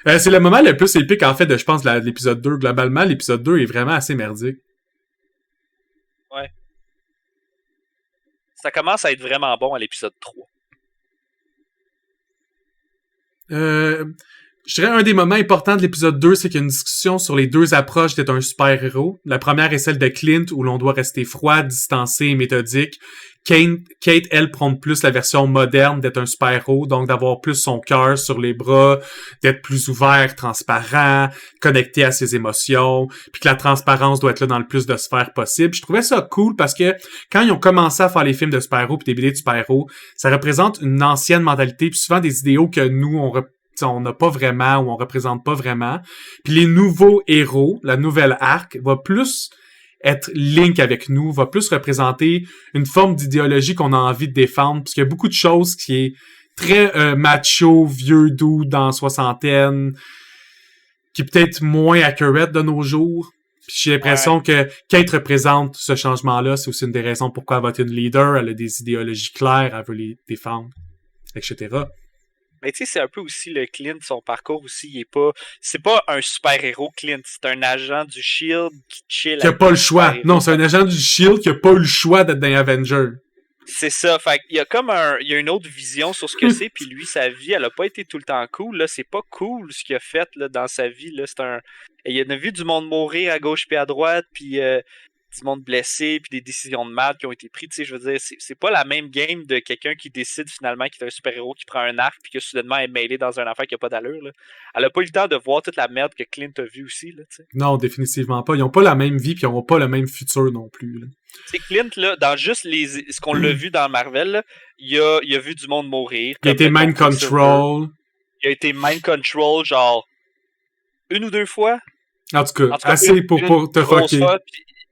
A: C'est le moment le plus épique, en fait, de, je pense, de l'épisode 2. Globalement, l'épisode 2 est vraiment assez merdique.
B: Ouais. Ça commence à être vraiment bon à l'épisode 3.
A: Je dirais un des moments importants de l'épisode 2, c'est qu'il y a une discussion sur les deux approches d'être un super-héros. La première est celle de Clint, où l'on doit rester froid, distancé et méthodique. Kate, elle, prône plus la version moderne d'être un super-héros, donc d'avoir plus son cœur sur les bras, d'être plus ouvert, transparent, connecté à ses émotions, puis que la transparence doit être là dans le plus de sphères possible. Je trouvais ça cool parce que quand ils ont commencé à faire les films de super-héros puis des BD de super-héros, ça représente une ancienne mentalité, puis souvent des idéaux que nous, on n'a pas vraiment ou on représente pas vraiment. Puis les nouveaux héros, la nouvelle arc, va plus être link avec nous, va plus représenter une forme d'idéologie qu'on a envie de défendre, parce qu'il y a beaucoup de choses qui est très macho, vieux dude dans soixantaine, qui est peut-être moins accurate de nos jours. Puis j'ai l'impression que Kate représente ce changement-là, c'est aussi une des raisons pourquoi elle va être une leader, elle a des idéologies claires, elle veut les défendre, etc.
B: Mais tu sais, c'est un peu aussi le Clint, son parcours aussi, c'est pas un super-héros Clint, c'est un agent du SHIELD qui chill.
A: Qui a pas le choix. Non, c'est un agent du SHIELD qui a pas eu le choix d'être dans Avenger.
B: C'est ça, fait il y a comme il y a une autre vision sur ce que c'est, puis lui, sa vie, elle a pas été tout le temps cool, là, c'est pas cool ce qu'il a fait, là, dans sa vie, là, il a vu du monde mourir à gauche puis à droite, puis tu du monde blessé, puis des décisions de mal qui ont été prises. Tu sais, je veux dire, c'est pas la même game de quelqu'un qui décide finalement qu'il est un super-héros, qui prend un arc, puis que soudainement est mêlé dans une affaire qui a pas d'allure. Là. Elle a pas eu le temps de voir toute la merde que Clint a vue aussi. Là, tu sais.
A: Non, définitivement pas. Ils ont pas la même vie, puis ils ont pas le même futur non plus.
B: Tu sais, Clint, là, dans juste ce qu'on l'a vu dans Marvel, là, il a vu du monde mourir.
A: Il a été mind control.
B: Il a été mind control, genre, 1 ou 2 fois.
A: En tout cas, assez pour te fucker.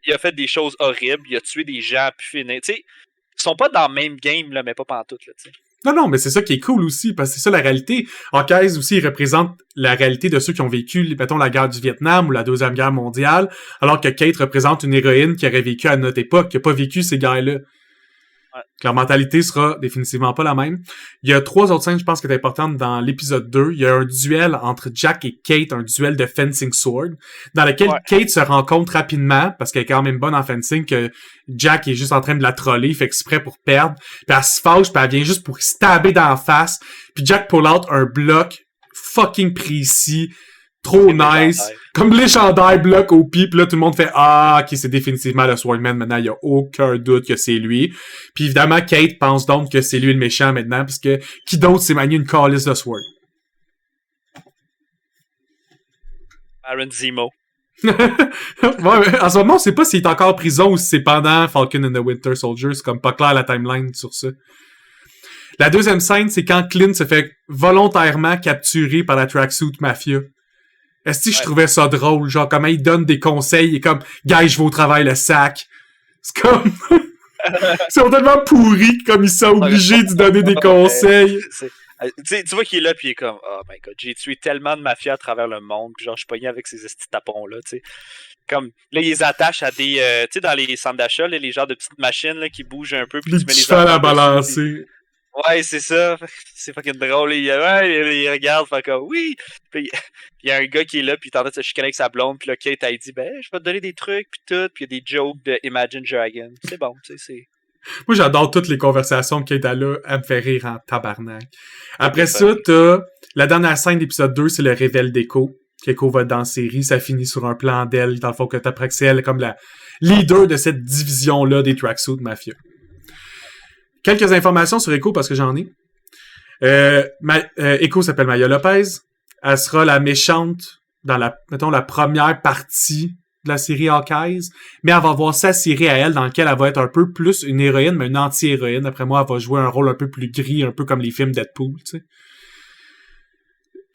B: Il a fait des choses horribles, il a tué des gens, puis fini. Tu sais, ils sont pas dans le même game, là, mais pas pantoute, là, tu sais.
A: Non, mais c'est ça qui est cool aussi, parce que c'est ça la réalité. Hawkeye aussi, il représente la réalité de ceux qui ont vécu, mettons, la guerre du Vietnam ou la Deuxième Guerre mondiale, alors que Kate représente une héroïne qui aurait vécu à notre époque, qui a pas vécu ces guerres-là. Ouais. Leur mentalité sera définitivement pas la même. Il y a 3 autres scènes, je pense, qui est importante dans l'épisode 2. Il y a un duel entre Jack et Kate, un duel de fencing sword, dans lequel Kate se rend compte rapidement, parce qu'elle est quand même bonne en fencing, que Jack est juste en train de la troller, il fait exprès pour perdre, puis elle se fâche, puis elle vient juste pour stabber dans la face, puis Jack pull out un bloc fucking précis, trop nice, comme légendaire bloc au pied, pis là tout le monde fait ok, c'est définitivement le Swordman maintenant, il y a aucun doute que c'est lui. Puis évidemment Kate pense donc que c'est lui le méchant maintenant, puisque qui d'autre s'est manié une calice de Sword?
B: Baron Zemo.
A: Ouais, en ce moment on sait pas s'il est encore en prison ou si c'est pendant Falcon and the Winter Soldier, c'est comme pas clair la timeline sur ça. La deuxième scène, c'est quand Clint se fait volontairement capturer par la Tracksuit Mafia. Est-ce que je trouvais ça drôle, genre comment il donne des conseils, il est comme gars, je vais au travail le sac. C'est comme ils sont tellement pourris comme ils sont obligés de donner des conseils.
B: Tu vois qu'il est là puis il est comme oh my god, j'ai tué tellement de mafias à travers le monde, puis genre je suis pogné avec ces estis tapons là, tu sais. Comme là ils les attachent à des tu sais dans les centres d'achat là, les genres de petites machines là qui bougent un peu puis tu mets les
A: à balancer.
B: Ouais, c'est ça. C'est fucking drôle. Il regarde, fait comme oui. Puis il y a un gars qui est là, puis il est en train de se chicaner avec sa blonde, puis là, Kate, elle dit, je vais te donner des trucs, puis tout. Puis il y a des jokes de Imagine Dragon. C'est bon, tu sais, c'est.
A: Moi, j'adore toutes les conversations que Kate a là. Elle me fait rire en tabarnak. Après ça, t'as la dernière scène d'épisode 2, c'est le révèle d'Echo. Qu'Echo va dans la série. Ça finit sur un plan d'elle, dans le fond, que t'apprends que c'est elle comme la leader de cette division-là des Tracksuit Mafia. Quelques informations sur Echo parce que j'en ai. Echo s'appelle Maya Lopez. Elle sera la méchante dans la première partie de la série Hawkeye, mais elle va avoir sa série à elle dans laquelle elle va être un peu plus une héroïne, mais une anti-héroïne. Après moi, elle va jouer un rôle un peu plus gris, un peu comme les films Deadpool, tu sais.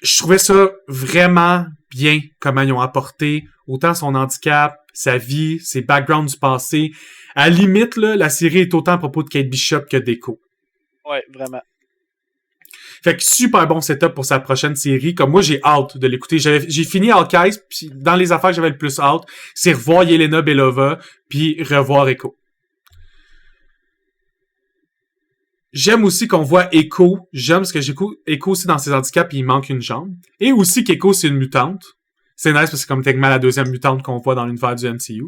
A: Je trouvais ça vraiment bien comment ils ont apporté autant son handicap, sa vie, ses backgrounds du passé. À la limite, là, la série est autant à propos de Kate Bishop que d'Echo.
B: Ouais, vraiment.
A: Fait que super bon setup pour sa prochaine série. Comme moi, j'ai hâte de l'écouter. J'ai fini Hawkeye, puis dans les affaires que j'avais le plus hâte, c'est revoir Yelena Belova, puis revoir Echo. J'aime aussi qu'on voit Echo. J'aime parce que j'écoute Echo aussi dans ses handicaps, puis il manque une jambe. Et aussi qu'Echo, c'est une mutante. C'est nice parce que c'est comme techniquement la deuxième mutante qu'on voit dans l'univers du MCU.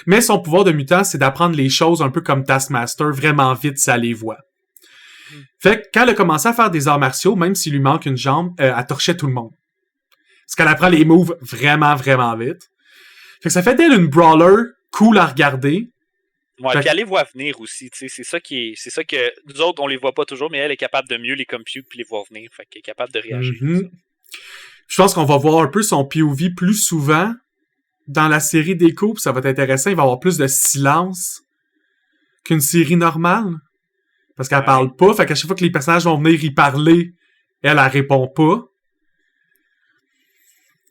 A: Mais son pouvoir de mutant, c'est d'apprendre les choses un peu comme Taskmaster, vraiment vite, ça les voit. Fait que quand elle a commencé à faire des arts martiaux, même s'il lui manque une jambe, elle torchait tout le monde. Parce qu'elle apprend les moves vraiment, vraiment vite. Fait que ça fait d'elle une brawler cool à regarder.
B: Ouais, puis elle les voit venir aussi, tu sais, c'est ça que nous autres, on les voit pas toujours, mais elle est capable de mieux les compute puis les voir venir. Fait qu'elle est capable de réagir.
A: Mm-hmm. Je pense qu'on va voir un peu son POV plus souvent dans la série d'Echo, puis ça va être intéressant. Il va y avoir plus de silence qu'une série normale. Parce qu'elle parle pas, fait qu'à chaque fois que les personnages vont venir y parler, elle répond pas.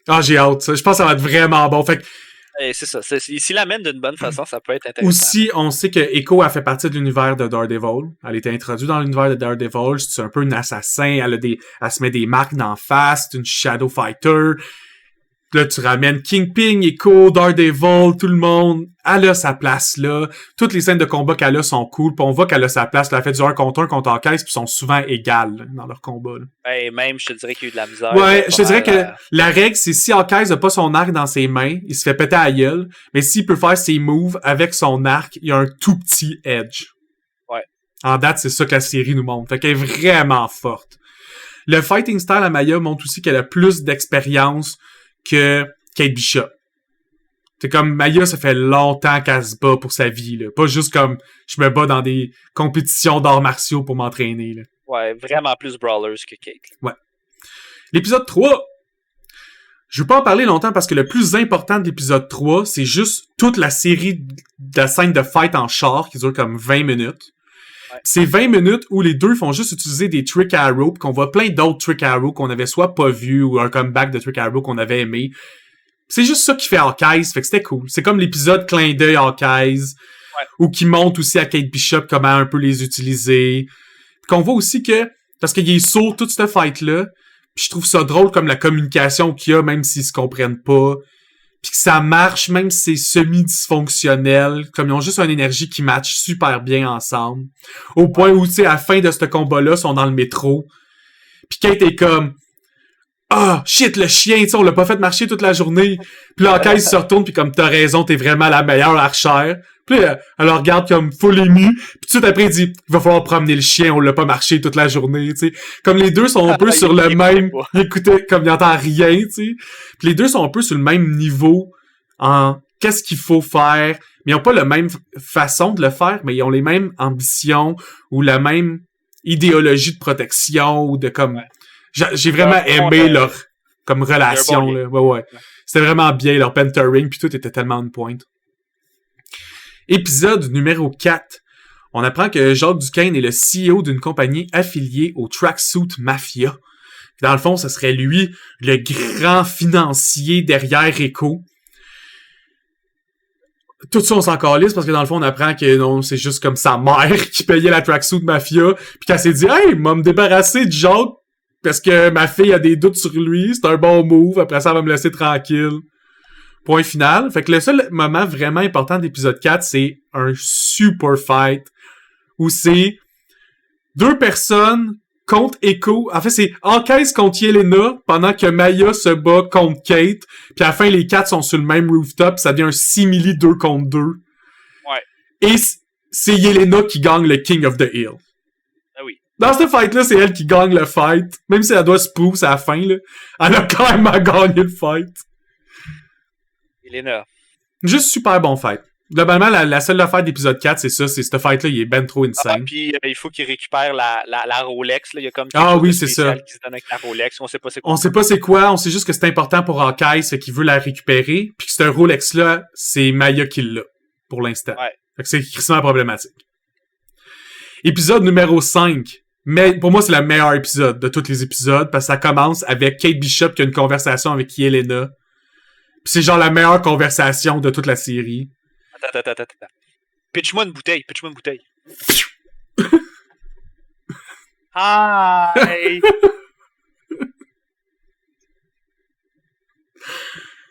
A: Ah, j'ai hâte, ça. Je pense que ça va être vraiment bon. Fait que
B: c'est ça. S'il l'amène d'une bonne façon, ça peut être intéressant.
A: Aussi, on sait que Echo a fait partie de l'univers de Daredevil. Elle a été introduite dans l'univers de Daredevil. C'est un peu une assassin. Elle se met des marques d'en face. C'est une Shadow Fighter. Là, tu ramènes Kingpin, Echo, Daredevil, tout le monde. Elle a sa place là. Toutes les scènes de combat qu'elle a sont cool. Puis on voit qu'elle a sa place. Elle a fait du 1 contre 1 contre Hawkeye, puis sont souvent égales là, dans leur combat. Là.
B: Même, je te dirais qu'il y a eu de la misère.
A: Ouais, je te dirais que la règle, c'est si Hawkeye n'a pas son arc dans ses mains, il se fait péter à la gueule. Mais s'il peut faire ses moves avec son arc, il y a un tout petit edge.
B: Ouais.
A: En date, c'est ça que la série nous montre. Fait qu'elle est vraiment forte. Le fighting style à Maya montre aussi qu'elle a plus d'expérience que Kate Bishop. C'est comme Maya, ça fait longtemps qu'elle se bat pour sa vie, là. Pas juste comme je me bats dans des compétitions d'arts martiaux pour m'entraîner, là.
B: Ouais, vraiment plus brawlers que Kate.
A: Ouais. L'épisode 3. Je veux pas en parler longtemps parce que le plus important de l'épisode 3, c'est juste toute la série de la scène de fight en char qui dure comme 20 minutes. Ouais. C'est 20 minutes où les deux font juste utiliser des Trick Arrow, pis qu'on voit plein d'autres Trick Arrow qu'on avait soit pas vu ou un comeback de Trick Arrow qu'on avait aimé. C'est juste ça qui fait Hawkeye, fait que c'était cool. C'est comme l'épisode clin d'œil Hawkeye, ou qui montre aussi à Kate Bishop comment un peu les utiliser. Pis qu'on voit aussi que, parce qu'il est sourd toute cette fight-là, pis je trouve ça drôle comme la communication qu'il y a, même s'ils se comprennent pas. Pis que ça marche, même si c'est semi-dysfonctionnel, comme ils ont juste une énergie qui match super bien ensemble. Au point où, tu sais, à la fin de ce combat-là, ils sont dans le métro. Pis Kate est comme... Ah, shit, le chien, tu sais, on l'a pas fait marcher toute la journée. Puis là, Hawkeye se retourne, puis comme, t'as raison, t'es vraiment la meilleure archère. Puis là, elle le regarde comme full émue. Puis tout de suite après, il dit, il va falloir promener le chien, on l'a pas marché toute la journée, tu sais. Comme les deux sont un peu sur le même... Écoutez, comme il entend rien, tu sais. Puis les deux sont un peu sur le même niveau en qu'est-ce qu'il faut faire. Mais ils ont pas la même façon de le faire, mais ils ont les mêmes ambitions ou la même idéologie de protection ou de comme... Ouais. J'ai vraiment aimé leur comme relation, bon là. Ouais. C'était vraiment bien, leur mentoring, puis tout était tellement on point. Épisode numéro 4. On apprend que Jacques Duquesne est le CEO d'une compagnie affiliée au Tracksuit Mafia. Dans le fond, ce serait lui, le grand financier derrière Echo. Tout ça, on s'en calisse parce que dans le fond, on apprend que non, c'est juste comme sa mère qui payait la Tracksuit Mafia, puis qu'elle s'est dit « Hey, m'a me débarrasser de Jacques parce que ma fille a des doutes sur lui, c'est un bon move, après ça, elle va me laisser tranquille. » Point final. Fait que le seul moment vraiment important de l'épisode 4, c'est un super fight où c'est deux personnes contre Echo. En fait, c'est Hawkeye contre Yelena pendant que Maya se bat contre Kate. Puis à la fin, les quatre sont sur le même rooftop. Ça devient un simili 2 contre 2.
B: Ouais.
A: Et c'est Yelena qui gagne le King of the Hill.
B: Ah oui.
A: Dans ce fight-là, c'est elle qui gagne le fight. Même si elle doit se pousse à la fin, là. Elle a quand même gagné le fight.
B: Yelena.
A: Juste super bon fight. Globalement, la seule affaire d'épisode 4, c'est ça, c'est ce fight-là, il est ben trop insane.
B: Puis il faut qu'il récupère la Rolex, là. Il y a comme
A: oui, c'est ça.
B: Qui se donne avec la Rolex. On sait pas c'est quoi.
A: On sait pas c'est quoi, on sait juste que c'est important pour Hawkeye, c'est qu'il veut la récupérer, puis que ce Rolex-là, c'est Maya qui l'a, pour l'instant.
B: Ouais.
A: Fait que c'est extrêmement problématique. Épisode numéro 5. Mais pour moi, c'est le meilleur épisode de tous les épisodes, parce que ça commence avec Kate Bishop qui a une conversation avec Yelena. Pis c'est genre la meilleure conversation de toute la série.
B: Attends. Pitch-moi une bouteille. Hi!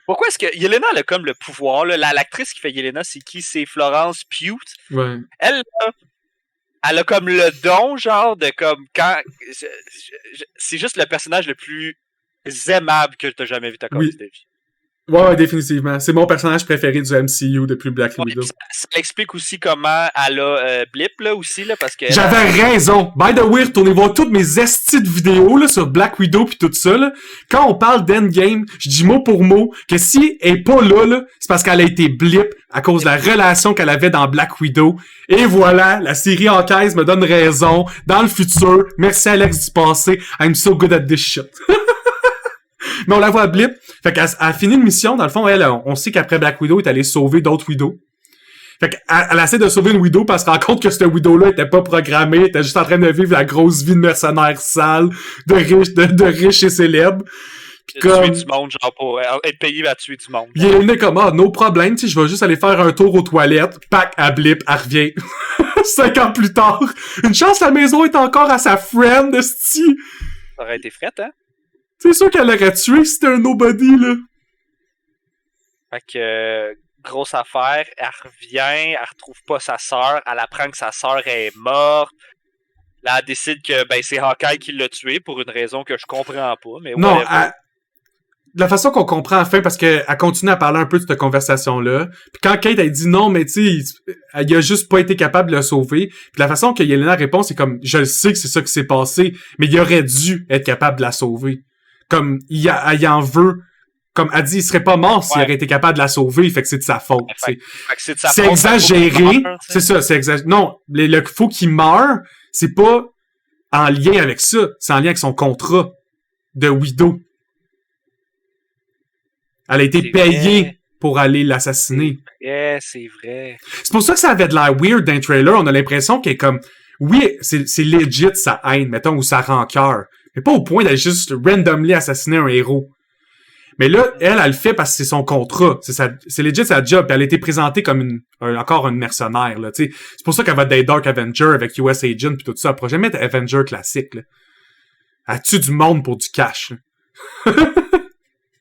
B: Pourquoi est-ce que Yelena elle a comme le pouvoir, là, l'actrice qui fait Yelena, c'est qui? C'est Florence Pugh.
A: Ouais.
B: Elle a comme le don, genre, de comme quand... C'est juste le personnage le plus aimable que t'as jamais vu ta carrière de vie.
A: Ouais, définitivement. C'est mon personnage préféré du MCU depuis Black Widow.
B: Ça explique aussi comment elle a Blip, là, aussi, là, parce que...
A: J'avais raison! By the way, retournez voir toutes mes estis de vidéos, là, sur Black Widow pis tout ça, là. Quand on parle d'Endgame, je dis mot pour mot que si elle est pas là, c'est parce qu'elle a été Blip à cause de la relation qu'elle avait dans Black Widow. Et voilà, la série Hawkeye me donne raison. Dans le futur, merci Alex du passé, I'm so good at this shit. Mais on la voit à Blip. Fait qu'elle a fini une mission. Dans le fond, elle, on sait qu'après Black Widow, elle est allée sauver d'autres Widows. Fait qu'elle essaie de sauver une Widow parce qu'elle se rend compte que cette Widow-là était pas programmée. Elle était juste en train de vivre la grosse vie de mercenaire sale, de riche et célèbre.
B: Pis comme... tuer du monde, genre, pour être payé à tuer du monde.
A: Il est comme, no problème, tu sais, je vais juste aller faire un tour aux toilettes. Pac, à Blip, elle revient. 5 ans plus tard. Une chance, la maison est encore à sa friend, esti.
B: Ça aurait été frette, hein?
A: C'est sûr qu'elle l'aurait tué si c'était un nobody, là.
B: Fait que, grosse affaire, elle revient, elle retrouve pas sa sœur, elle apprend que sa sœur est morte. Là, elle décide que c'est Hawkeye qui l'a tué pour une raison que je comprends pas. Mais
A: non, de la façon qu'on comprend à la fin, parce qu'elle continue à parler un peu de cette conversation-là. Puis quand Kate, elle dit non, mais tu sais, il a juste pas été capable de le sauver. Puis la façon que Yelena répond, c'est comme, je le sais que c'est ça qui s'est passé, mais il aurait dû être capable de la sauver. Comme, il en veut Comme elle dit, il serait pas mort s'il
B: Ouais.
A: aurait été capable de la sauver, fait que c'est de sa faute.
B: Fait que c'est de sa
A: C'est
B: faute,
A: exagéré.
B: faut qu'il meure, tu sais.
A: C'est ça, c'est exagéré. Non, le faut qu'il meure, c'est pas en lien avec ça. C'est en lien avec son contrat de Widow. Elle a été
B: C'est
A: payée
B: vrai.
A: pour aller l'assassiner.
B: C'est vrai.
A: C'est pour ça que ça avait de l'air weird d'un trailer. On a l'impression qu'elle est comme... Oui, c'est legit sa haine, mettons, ou sa rancœur. Mais pas au point d'aller juste randomly assassiner un héros. Mais là, elle le fait parce que c'est son contrat. C'est legit sa job. Puis elle a été présentée comme encore une mercenaire, là, tu sais. C'est pour ça qu'elle va être Dark Avenger avec US Agent puis tout ça. Elle pourra jamais être Avenger classique, là. Elle tue du monde pour du cash, là.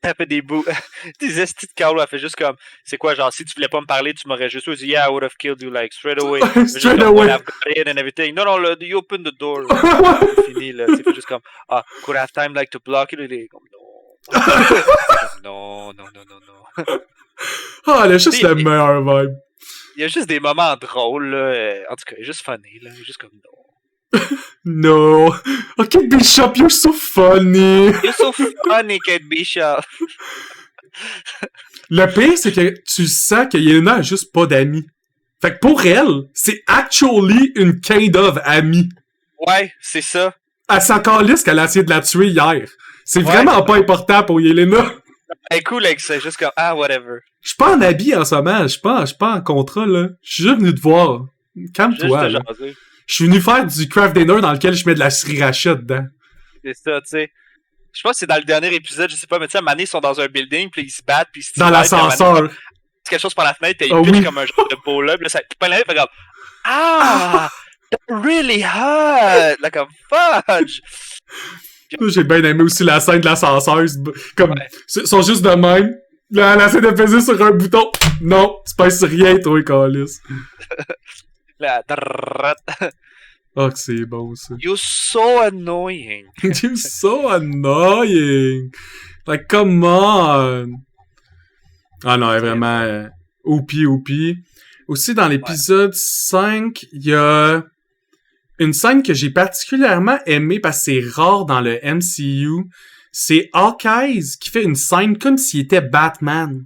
B: Elle fait des bouts. Des estis de Carl, elle fait juste comme, c'est quoi, genre, si tu voulais pas me parler, tu m'aurais juste dit, yeah, I would have killed you, like, straight away.
A: Straight away.
B: I've got in and everything. Non, you open the door. C'est fini, là. C'est juste comme, could I have time, like, to block it? Il est comme, non. non.
A: Ah, elle a juste le meilleur vibe.
B: Il y a juste des moments drôles, là. En tout cas, il est juste funny, là. Il est juste comme, non.
A: No. Oh, Kate Bishop, you're so funny.
B: You're so funny, Kate Bishop.
A: Le pire, c'est que tu sens que Yelena a juste pas d'amis. Fait que pour elle, c'est actually une kind of amie.
B: Ouais, c'est ça.
A: Elle s'en calisse qu'elle a essayé de la tuer hier. C'est vraiment pas important pour Yelena.
B: Elle est cool avec ça, juste comme, whatever.
A: Je suis pas en habit en ce moment, je suis pas en contrat, là. Je suis juste venu te voir. Calme-toi, là. Je suis venu faire du craft dinner dans lequel je mets de la sriracha dedans.
B: C'est ça, tu sais. Je pense que c'est dans le dernier épisode, je sais pas, mais tu sais, à un moment donné, ils sont dans un building, puis ils se battent, puis ils se
A: dans l'ascenseur.
B: C'est quelque chose par la fenêtre, puis ils pitchent comme un genre de bowl-up, puis là, ça fait comme, that really hurt! Là, comme, fudge!
A: J'ai bien aimé aussi la scène de l'ascenseur. Comme, ils sont juste de même. Là, elle essaie de peser sur un bouton. Non, c'est pas sur rien, toi, Calis.
B: Là,
A: oh, que c'est bon, ça.
B: You're so annoying.
A: You're so annoying. Like, come on. Ah non, elle est vraiment OP. Aussi, dans l'épisode 5, il y a une scène que j'ai particulièrement aimée parce que c'est rare dans le MCU. C'est Hawkeye qui fait une scène comme s'il était Batman.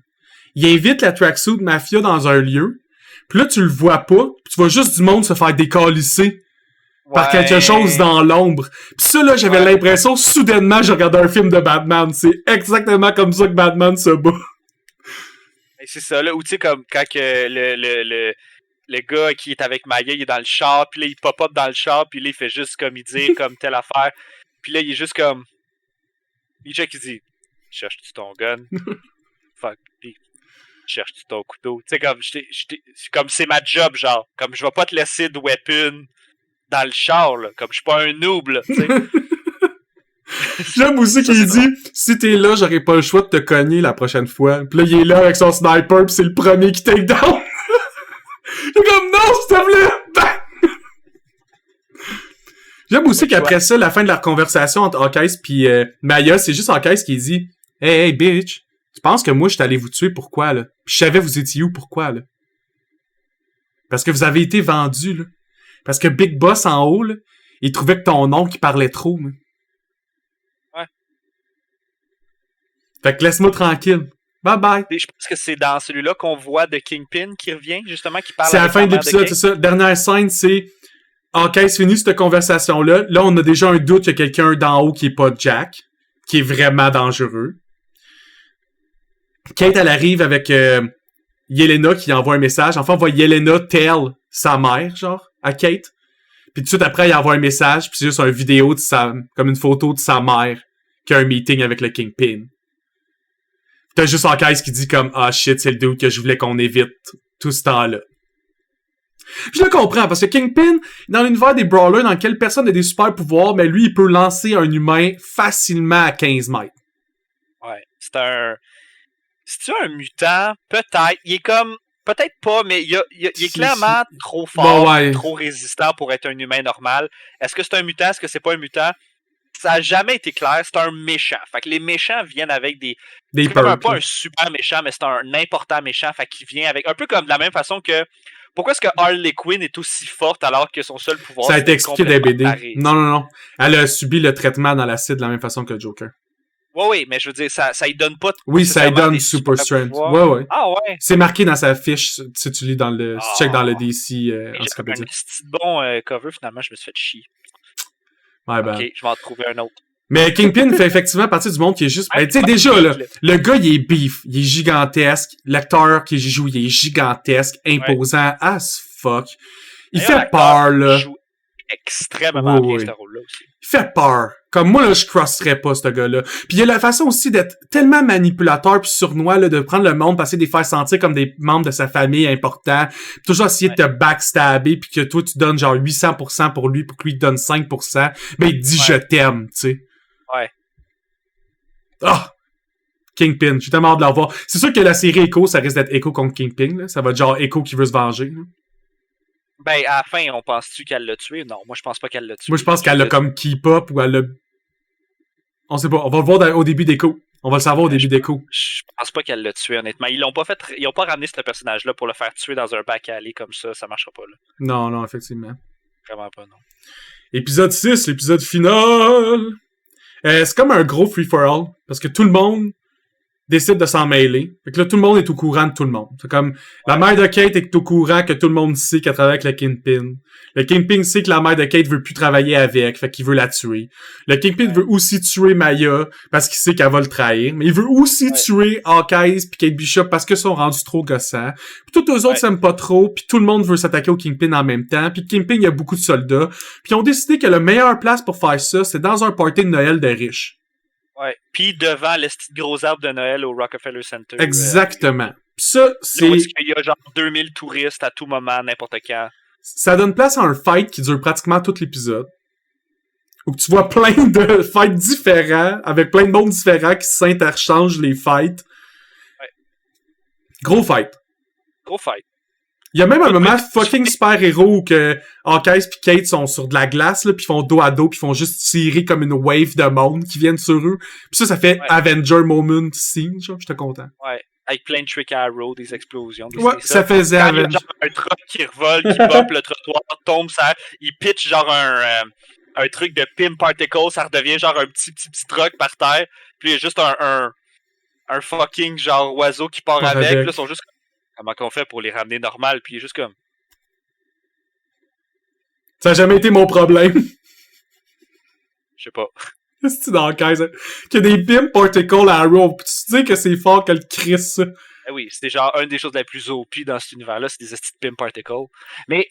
A: Il invite la tracksuit mafia dans un lieu. Puis là, tu le vois pas. Puis tu vois juste du monde se faire décalisser par quelque chose dans l'ombre. Puis ça, là, j'avais l'impression, soudainement, je regardais un film de Batman. C'est exactement comme ça que Batman se bat.
B: Et c'est ça, là, où tu sais, comme quand que le gars qui est avec Maya, il est dans le char, puis là, il pop-up dans le char, puis là, il fait juste comme il dit, comme telle affaire. Puis là, il est juste comme... Il check, il dit, cherches-tu ton gun? Fuck, puis cherches-tu ton couteau? Tu sais, comme c'est ma job, genre. Comme je vais pas te laisser de weapon dans le char, là. Comme je suis pas un noob, là, tu sais.
A: J'aime aussi qu'il dit, si t'es là, j'aurai pas le choix de te cogner la prochaine fois. Puis là, il est là avec son sniper, pis c'est le premier qui take down. J'ai comme, non, s'il te plaît! Bang! J'aime aussi qu'après ça, la fin de leur conversation entre Hawkeye pis Maya, c'est juste Hawkeye qui dit, hey, bitch, tu penses que moi, je suis allé vous tuer, pourquoi, là? Pis je savais vous étiez où, pourquoi, là? Parce que vous avez été vendus, là. Parce que Big Boss en haut, là, il trouvait que ton oncle, il parlait trop, là.
B: Ouais.
A: Fait que laisse-moi tranquille. Bye bye.
B: Et je pense que c'est dans celui-là qu'on voit de Kingpin qui revient, justement, qui parle.
A: C'est à la fin de l'épisode, c'est ça. Dernière scène, c'est Hawkeye finit cette conversation-là. Là, on a déjà un doute qu'il y a quelqu'un d'en haut qui est pas Jack, qui est vraiment dangereux. Kate, elle arrive avec Yelena qui envoie un message. Enfin, on voit Yelena tell sa mère, genre, à Kate. Puis tout de suite après, il envoie un message, puis c'est juste une vidéo de comme une photo de sa mère qui a un meeting avec le Kingpin. T'as juste Hawkeye qui dit comme, shit, c'est le dude que je voulais qu'on évite tout ce temps-là. Je le comprends, parce que Kingpin, dans l'univers des brawlers dans lequel personne n'a des super pouvoirs, mais lui, il peut lancer un humain facilement à 15 mètres.
B: Ouais, c'est-tu un mutant? Peut-être. Il est comme... Peut-être pas, mais il est clairement trop fort, trop résistant pour être un humain normal. Est-ce que c'est un mutant? Est-ce que c'est pas un mutant? Ça a jamais été clair. C'est un méchant. Fait que les méchants viennent avec des perks. Pas un super méchant, mais c'est un important méchant. Fait qu'il vient avec... Un peu comme de la même façon que... Pourquoi est-ce que Harley Quinn est aussi forte alors que son seul pouvoir...
A: Ça a été expliqué dans les BD. Non. Elle a subi le traitement dans l'acide de la même façon que Joker.
B: Oui, mais je veux dire, ça lui donne pas...
A: Oui, ça lui donne super strength. Ouais.
B: Ah ouais?
A: C'est marqué dans sa fiche, si tu lis dans le... Si tu check dans le DC encyclopédie.
B: J'ai un petit bon cover, finalement, je me suis fait chier.
A: Ouais, ben...
B: Ok, je vais en trouver un autre.
A: Mais Kingpin fait effectivement partie du monde qui est juste... Ben, tu sais, déjà, là, le gars, il est beef. Il est gigantesque. L'acteur qui joue, il est gigantesque, imposant as fuck. Il fait peur, là.
B: Il joue extrêmement bien, ce rôle-là aussi.
A: Il fait peur. Comme moi, là, je crosserais pas ce gars-là. Puis il y a la façon aussi d'être tellement manipulateur puis sournois, là, de prendre le monde, passer de les faire sentir comme des membres de sa famille importants, puis toujours essayer de te backstabber, puis que toi, tu donnes genre 800% pour lui, pour que lui te donne 5%. Mais il dit « je t'aime », tu sais.
B: Ouais.
A: Ah! Kingpin, j'ai tellement hâte de la voir. C'est sûr que la série Echo, ça risque d'être Echo contre Kingpin, là. Ça va être genre Echo qui veut se venger, là.
B: Ben, à la fin, on pense-tu qu'elle l'a tué? Non, moi, je pense pas qu'elle l'a tué.
A: Moi, je pense qu'elle l'a comme keep-up, ou elle l'a... On sait pas. On va le voir au début d'Echo. On va le savoir au début d'Echo.
B: Je pense pas qu'elle l'a tué, honnêtement. Ils ont pas ramené ce personnage-là pour le faire tuer dans un bac à aller comme ça marchera pas, là.
A: Non, effectivement.
B: Vraiment pas, non.
A: Épisode 6, l'épisode final. C'est comme un gros free-for-all, parce que tout le monde décide de s'en mêler. Fait que là, tout le monde est au courant de tout le monde. C'est comme, la mère de Kate est au courant que tout le monde sait qu'elle travaille avec le Kingpin. Le Kingpin sait que la mère de Kate veut plus travailler avec, fait qu'il veut la tuer. Le Kingpin veut aussi tuer Maya, parce qu'il sait qu'elle va le trahir. Mais il veut aussi tuer Hawkeye pis Kate Bishop parce que sont rendus trop gossants. Puis tous eux autres s'aiment pas trop, puis tout le monde veut s'attaquer au Kingpin en même temps. Puis Kingpin, il y a beaucoup de soldats. Puis ils ont décidé que la meilleure place pour faire ça, c'est dans un party de Noël de riches.
B: Ouais. Puis devant le petit gros arbre de Noël au Rockefeller Center.
A: Exactement. Ça, c'est...
B: Là, il y a genre 2000 touristes à tout moment, n'importe quand.
A: Ça donne place à un fight qui dure pratiquement tout l'épisode. Où tu vois plein de fights différents, avec plein de mondes différents qui s'interchangent les fights.
B: Ouais.
A: Gros fight.
B: Gros fight.
A: Il y a même un moment fucking super-héros où que Hawkeye pis Kate sont sur de la glace, là, pis font dos à dos, pis font juste tirer comme une wave de monde qui viennent sur eux. Pis ça fait Avenger moment scene, genre, j'étais content.
B: Ouais. Avec plein de trick arrows, des explosions.
A: Ouais, ça faisait
B: Avenger. Genre un truck qui revole, qui pop le trottoir, tombe, ça, il pitch genre un truc de pin particle, ça redevient genre un petit truck par terre, puis il y a juste un fucking genre oiseau qui part avec. Là, ils sont juste comment qu'on fait pour les ramener normal, puis il est juste comme...
A: Ça a jamais été mon problème.
B: Je sais pas.
A: C'est dans le cas, qu'il y a des pin particles à Arrow, pis tu dis que c'est fort que le Chris, ça.
B: Eh oui, c'était genre une des choses les plus OP dans cet univers-là, c'est des petites pin particles. Mais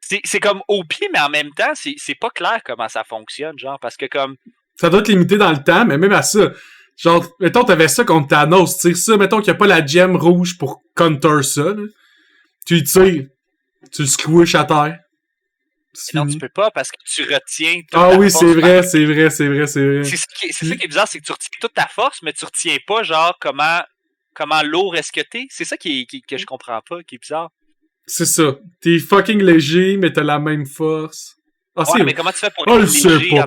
B: c'est comme OP, mais en même temps, c'est pas clair comment ça fonctionne, genre, parce que comme...
A: Ça doit être limité dans le temps, mais même à ça... Genre, mettons, t'avais ça contre Thanos, tire ça, mettons qu'il n'y a pas la gemme rouge pour counter ça, là. Tu tires, tu le squish à terre.
B: Non, tu peux pas parce que tu retiens toute
A: ta
B: force.
A: C'est vrai. C'est ça
B: qui est bizarre, c'est que tu retiens toute ta force, mais tu retiens pas, genre, comment lourd est-ce que t'es. C'est ça que je comprends pas, qui est bizarre.
A: C'est ça. T'es fucking léger, mais t'as la même force. Ah,
B: ouais, mais comment tu fais pour
A: être léger?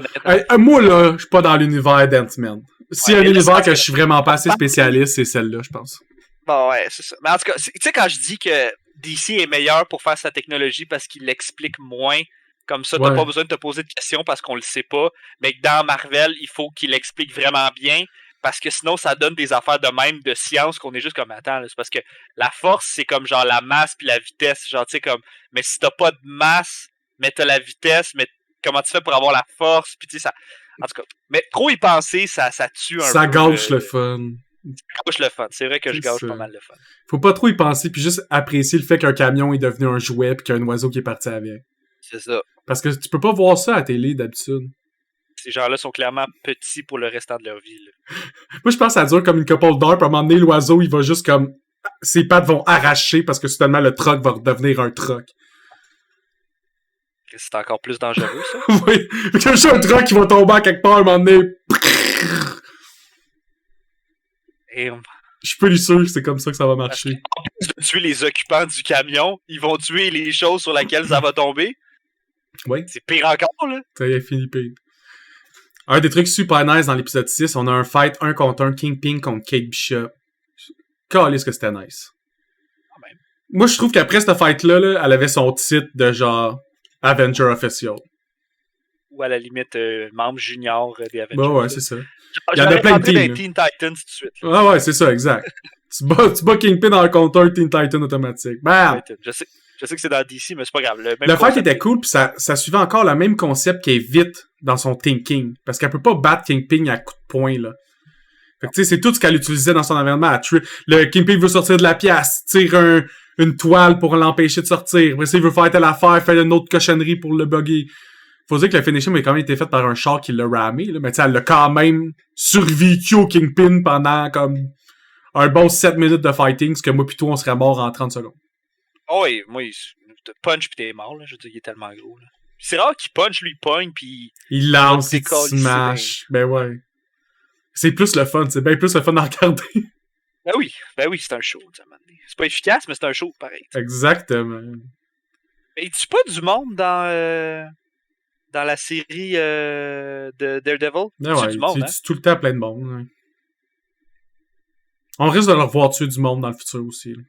A: Moi, là, je suis pas dans l'univers d'Ant-Man. S'il y a un univers que je suis vraiment pas assez spécialiste, c'est celle-là, je pense.
B: Bon, ouais, c'est ça. Mais en tout cas, tu sais, quand je dis que DC est meilleur pour faire sa technologie parce qu'il l'explique moins, comme ça, t'as pas besoin de te poser de questions parce qu'on le sait pas, mais que dans Marvel, il faut qu'il l'explique vraiment bien, parce que sinon, ça donne des affaires de même de science qu'on est juste comme, attends, c'est parce que la force, c'est comme genre la masse puis la vitesse, genre, tu sais, comme, mais si t'as pas de masse, mais t'as la vitesse, mais comment tu fais pour avoir la force, puis tu sais, ça... En tout cas, mais trop y penser, ça tue un peu.
A: Ça gâche le fun.
B: Ça gâche le fun. C'est vrai que je gâche pas mal le fun.
A: Faut pas trop y penser, puis juste apprécier le fait qu'un camion est devenu un jouet, puis qu'il y a un oiseau qui est parti avec.
B: C'est ça.
A: Parce que tu peux pas voir ça à la télé d'habitude.
B: Ces gens-là sont clairement petits pour le restant de leur vie. Là.
A: Moi, je pense que ça dure comme une couple d'heures, puis à un moment donné, l'oiseau, il va juste comme... Ses pattes vont arracher parce que soudainement, le truck va redevenir un truck.
B: C'est encore plus dangereux, ça?
A: Oui, il y a juste un truck qui va tomber à quelque part, à un moment donné.
B: Et
A: je suis pas sûr que c'est comme ça que ça va marcher.
B: En plus de tuer les occupants du camion, ils vont tuer les choses sur lesquelles ça va tomber.
A: Oui.
B: C'est pire encore, là.
A: Ça y est, fini pire. Un des trucs super nice dans l'épisode 6, on a un fight 1 contre 1 Kingpin contre Kate Bishop. Calisse que c'était nice.
B: Quand même.
A: Moi, je trouve qu'après cette fight-là, là, elle avait son titre de genre Avenger official.
B: Ou à la limite, membre junior des Avengers.
A: Bah ouais, c'est ça. Il y en a plein de teams.
B: Teen Titans tout de suite.
A: Ah ouais, c'est ça, exact. tu bats Kingpin dans le compteur Teen Titan automatique. Bam!
B: Je sais que c'est dans DC, mais c'est pas grave.
A: Le fight était cool, pis ça suivait encore le même concept qui est vite dans son thinking. Parce qu'elle peut pas battre Kingpin à coups de poing, là. Fait que tu sais, c'est tout ce qu'elle utilisait dans son environnement. Le Kingpin veut sortir de la pièce, tire une toile pour l'empêcher de sortir. Après ça, il veut faire telle affaire, faire une autre cochonnerie pour le bugger. Faut dire que le finishing a quand même été fait par un char qui l'a ramé, là. Mais tu sais, elle a quand même survécu au Kingpin pendant comme un bon 7 minutes de fighting, ce que moi pis toi, on serait mort en 30 secondes.
B: Oh oui, moi, punch pis t'es mort, là. Je veux dire, il est tellement gros, là. C'est rare qu'il punch, lui, pogne, pis...
A: Il lance, il smash. Ben ouais. C'est plus le fun, c'est bien plus le fun à regarder.
B: Ben oui, c'est un show, tu sais, c'est pas efficace, mais c'est un show, pareil. T'sais.
A: Exactement.
B: Mais tu pas du monde dans la série de Daredevil?
A: Ben ouais,
B: du monde,
A: tu tout le temps plein de monde. Ouais. On risque de le revoir tuer du monde dans le futur aussi. Là.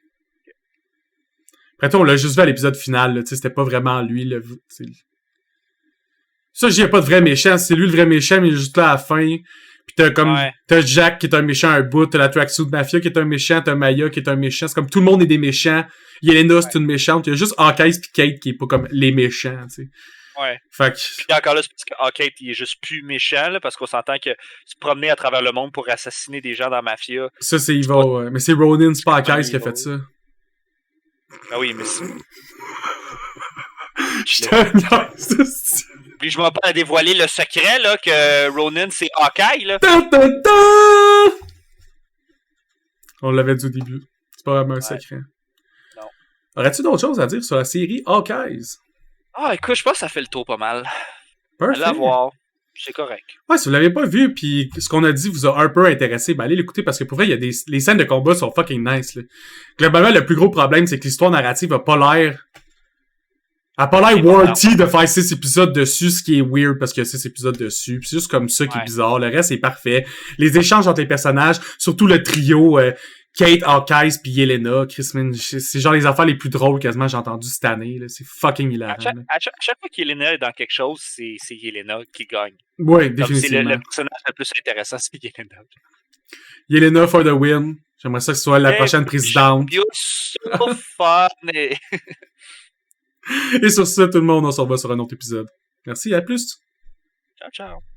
A: Après toi, on l'a juste vu à l'épisode final, là, c'était pas vraiment lui. Là, ça, j'y ai pas de vrai méchant, c'est lui le vrai méchant, mais il est juste là à la fin. Pis t'as Jack qui est un méchant à un bout, t'as la Tracksuit Mafia qui est un méchant, t'as Maya qui est un méchant. C'est comme tout le monde est des méchants. Yelena, c'est une méchante. Il y a juste Hawkeye pis Kate qui est pas comme les méchants, tu sais.
B: Ouais.
A: Fait que...
B: Puis encore là, c'est parce que Hawkeye, il est juste plus méchant, là, parce qu'on s'entend que se promener à travers le monde pour assassiner des gens dans la mafia.
A: Ça, c'est Evil, ouais. Mais c'est Ronin, c'est pas Hawkeye qui a fait ça.
B: Ah oui, mais c'est... Puis je m'en pas à dévoiler le secret, là, que Ronin, c'est Hawkeye, là.
A: On l'avait dit au début. C'est pas vraiment un secret.
B: Non.
A: Aurais-tu d'autres choses à dire sur la série Hawkeyes?
B: Ah, écoute, je pense que ça fait le tour pas mal.
A: Parfait.
B: Allez la voir. C'est correct.
A: Ouais, si vous l'avez pas vu, puis ce qu'on a dit vous a un peu intéressé, ben allez l'écouter parce que pour vrai, il y a les scènes de combat sont fucking nice, là. Globalement, le plus gros problème, c'est que l'histoire narrative a pas l'air... Elle a pas l'air worthy de faire 6 épisodes dessus, ce qui est weird parce qu'il y a 6 épisodes dessus. Pis c'est juste comme ça qui est bizarre. Le reste est parfait. Les échanges entre les personnages, surtout le trio Kate, Hawkeye pis Yelena. Christman, c'est genre les affaires les plus drôles quasiment j'ai entendu cette année. Là. C'est fucking hilarant.
B: À chaque fois qu'Yelena est dans quelque chose, c'est Yelena qui gagne.
A: Ouais, définitivement.
B: C'est le personnage le plus intéressant, c'est Yelena.
A: Yelena for the win. J'aimerais ça que ce soit la prochaine présidente.
B: C'est so fun.
A: Et sur ça, tout le monde, on se revoit sur un autre épisode. Merci, à plus.
B: Ciao, ciao.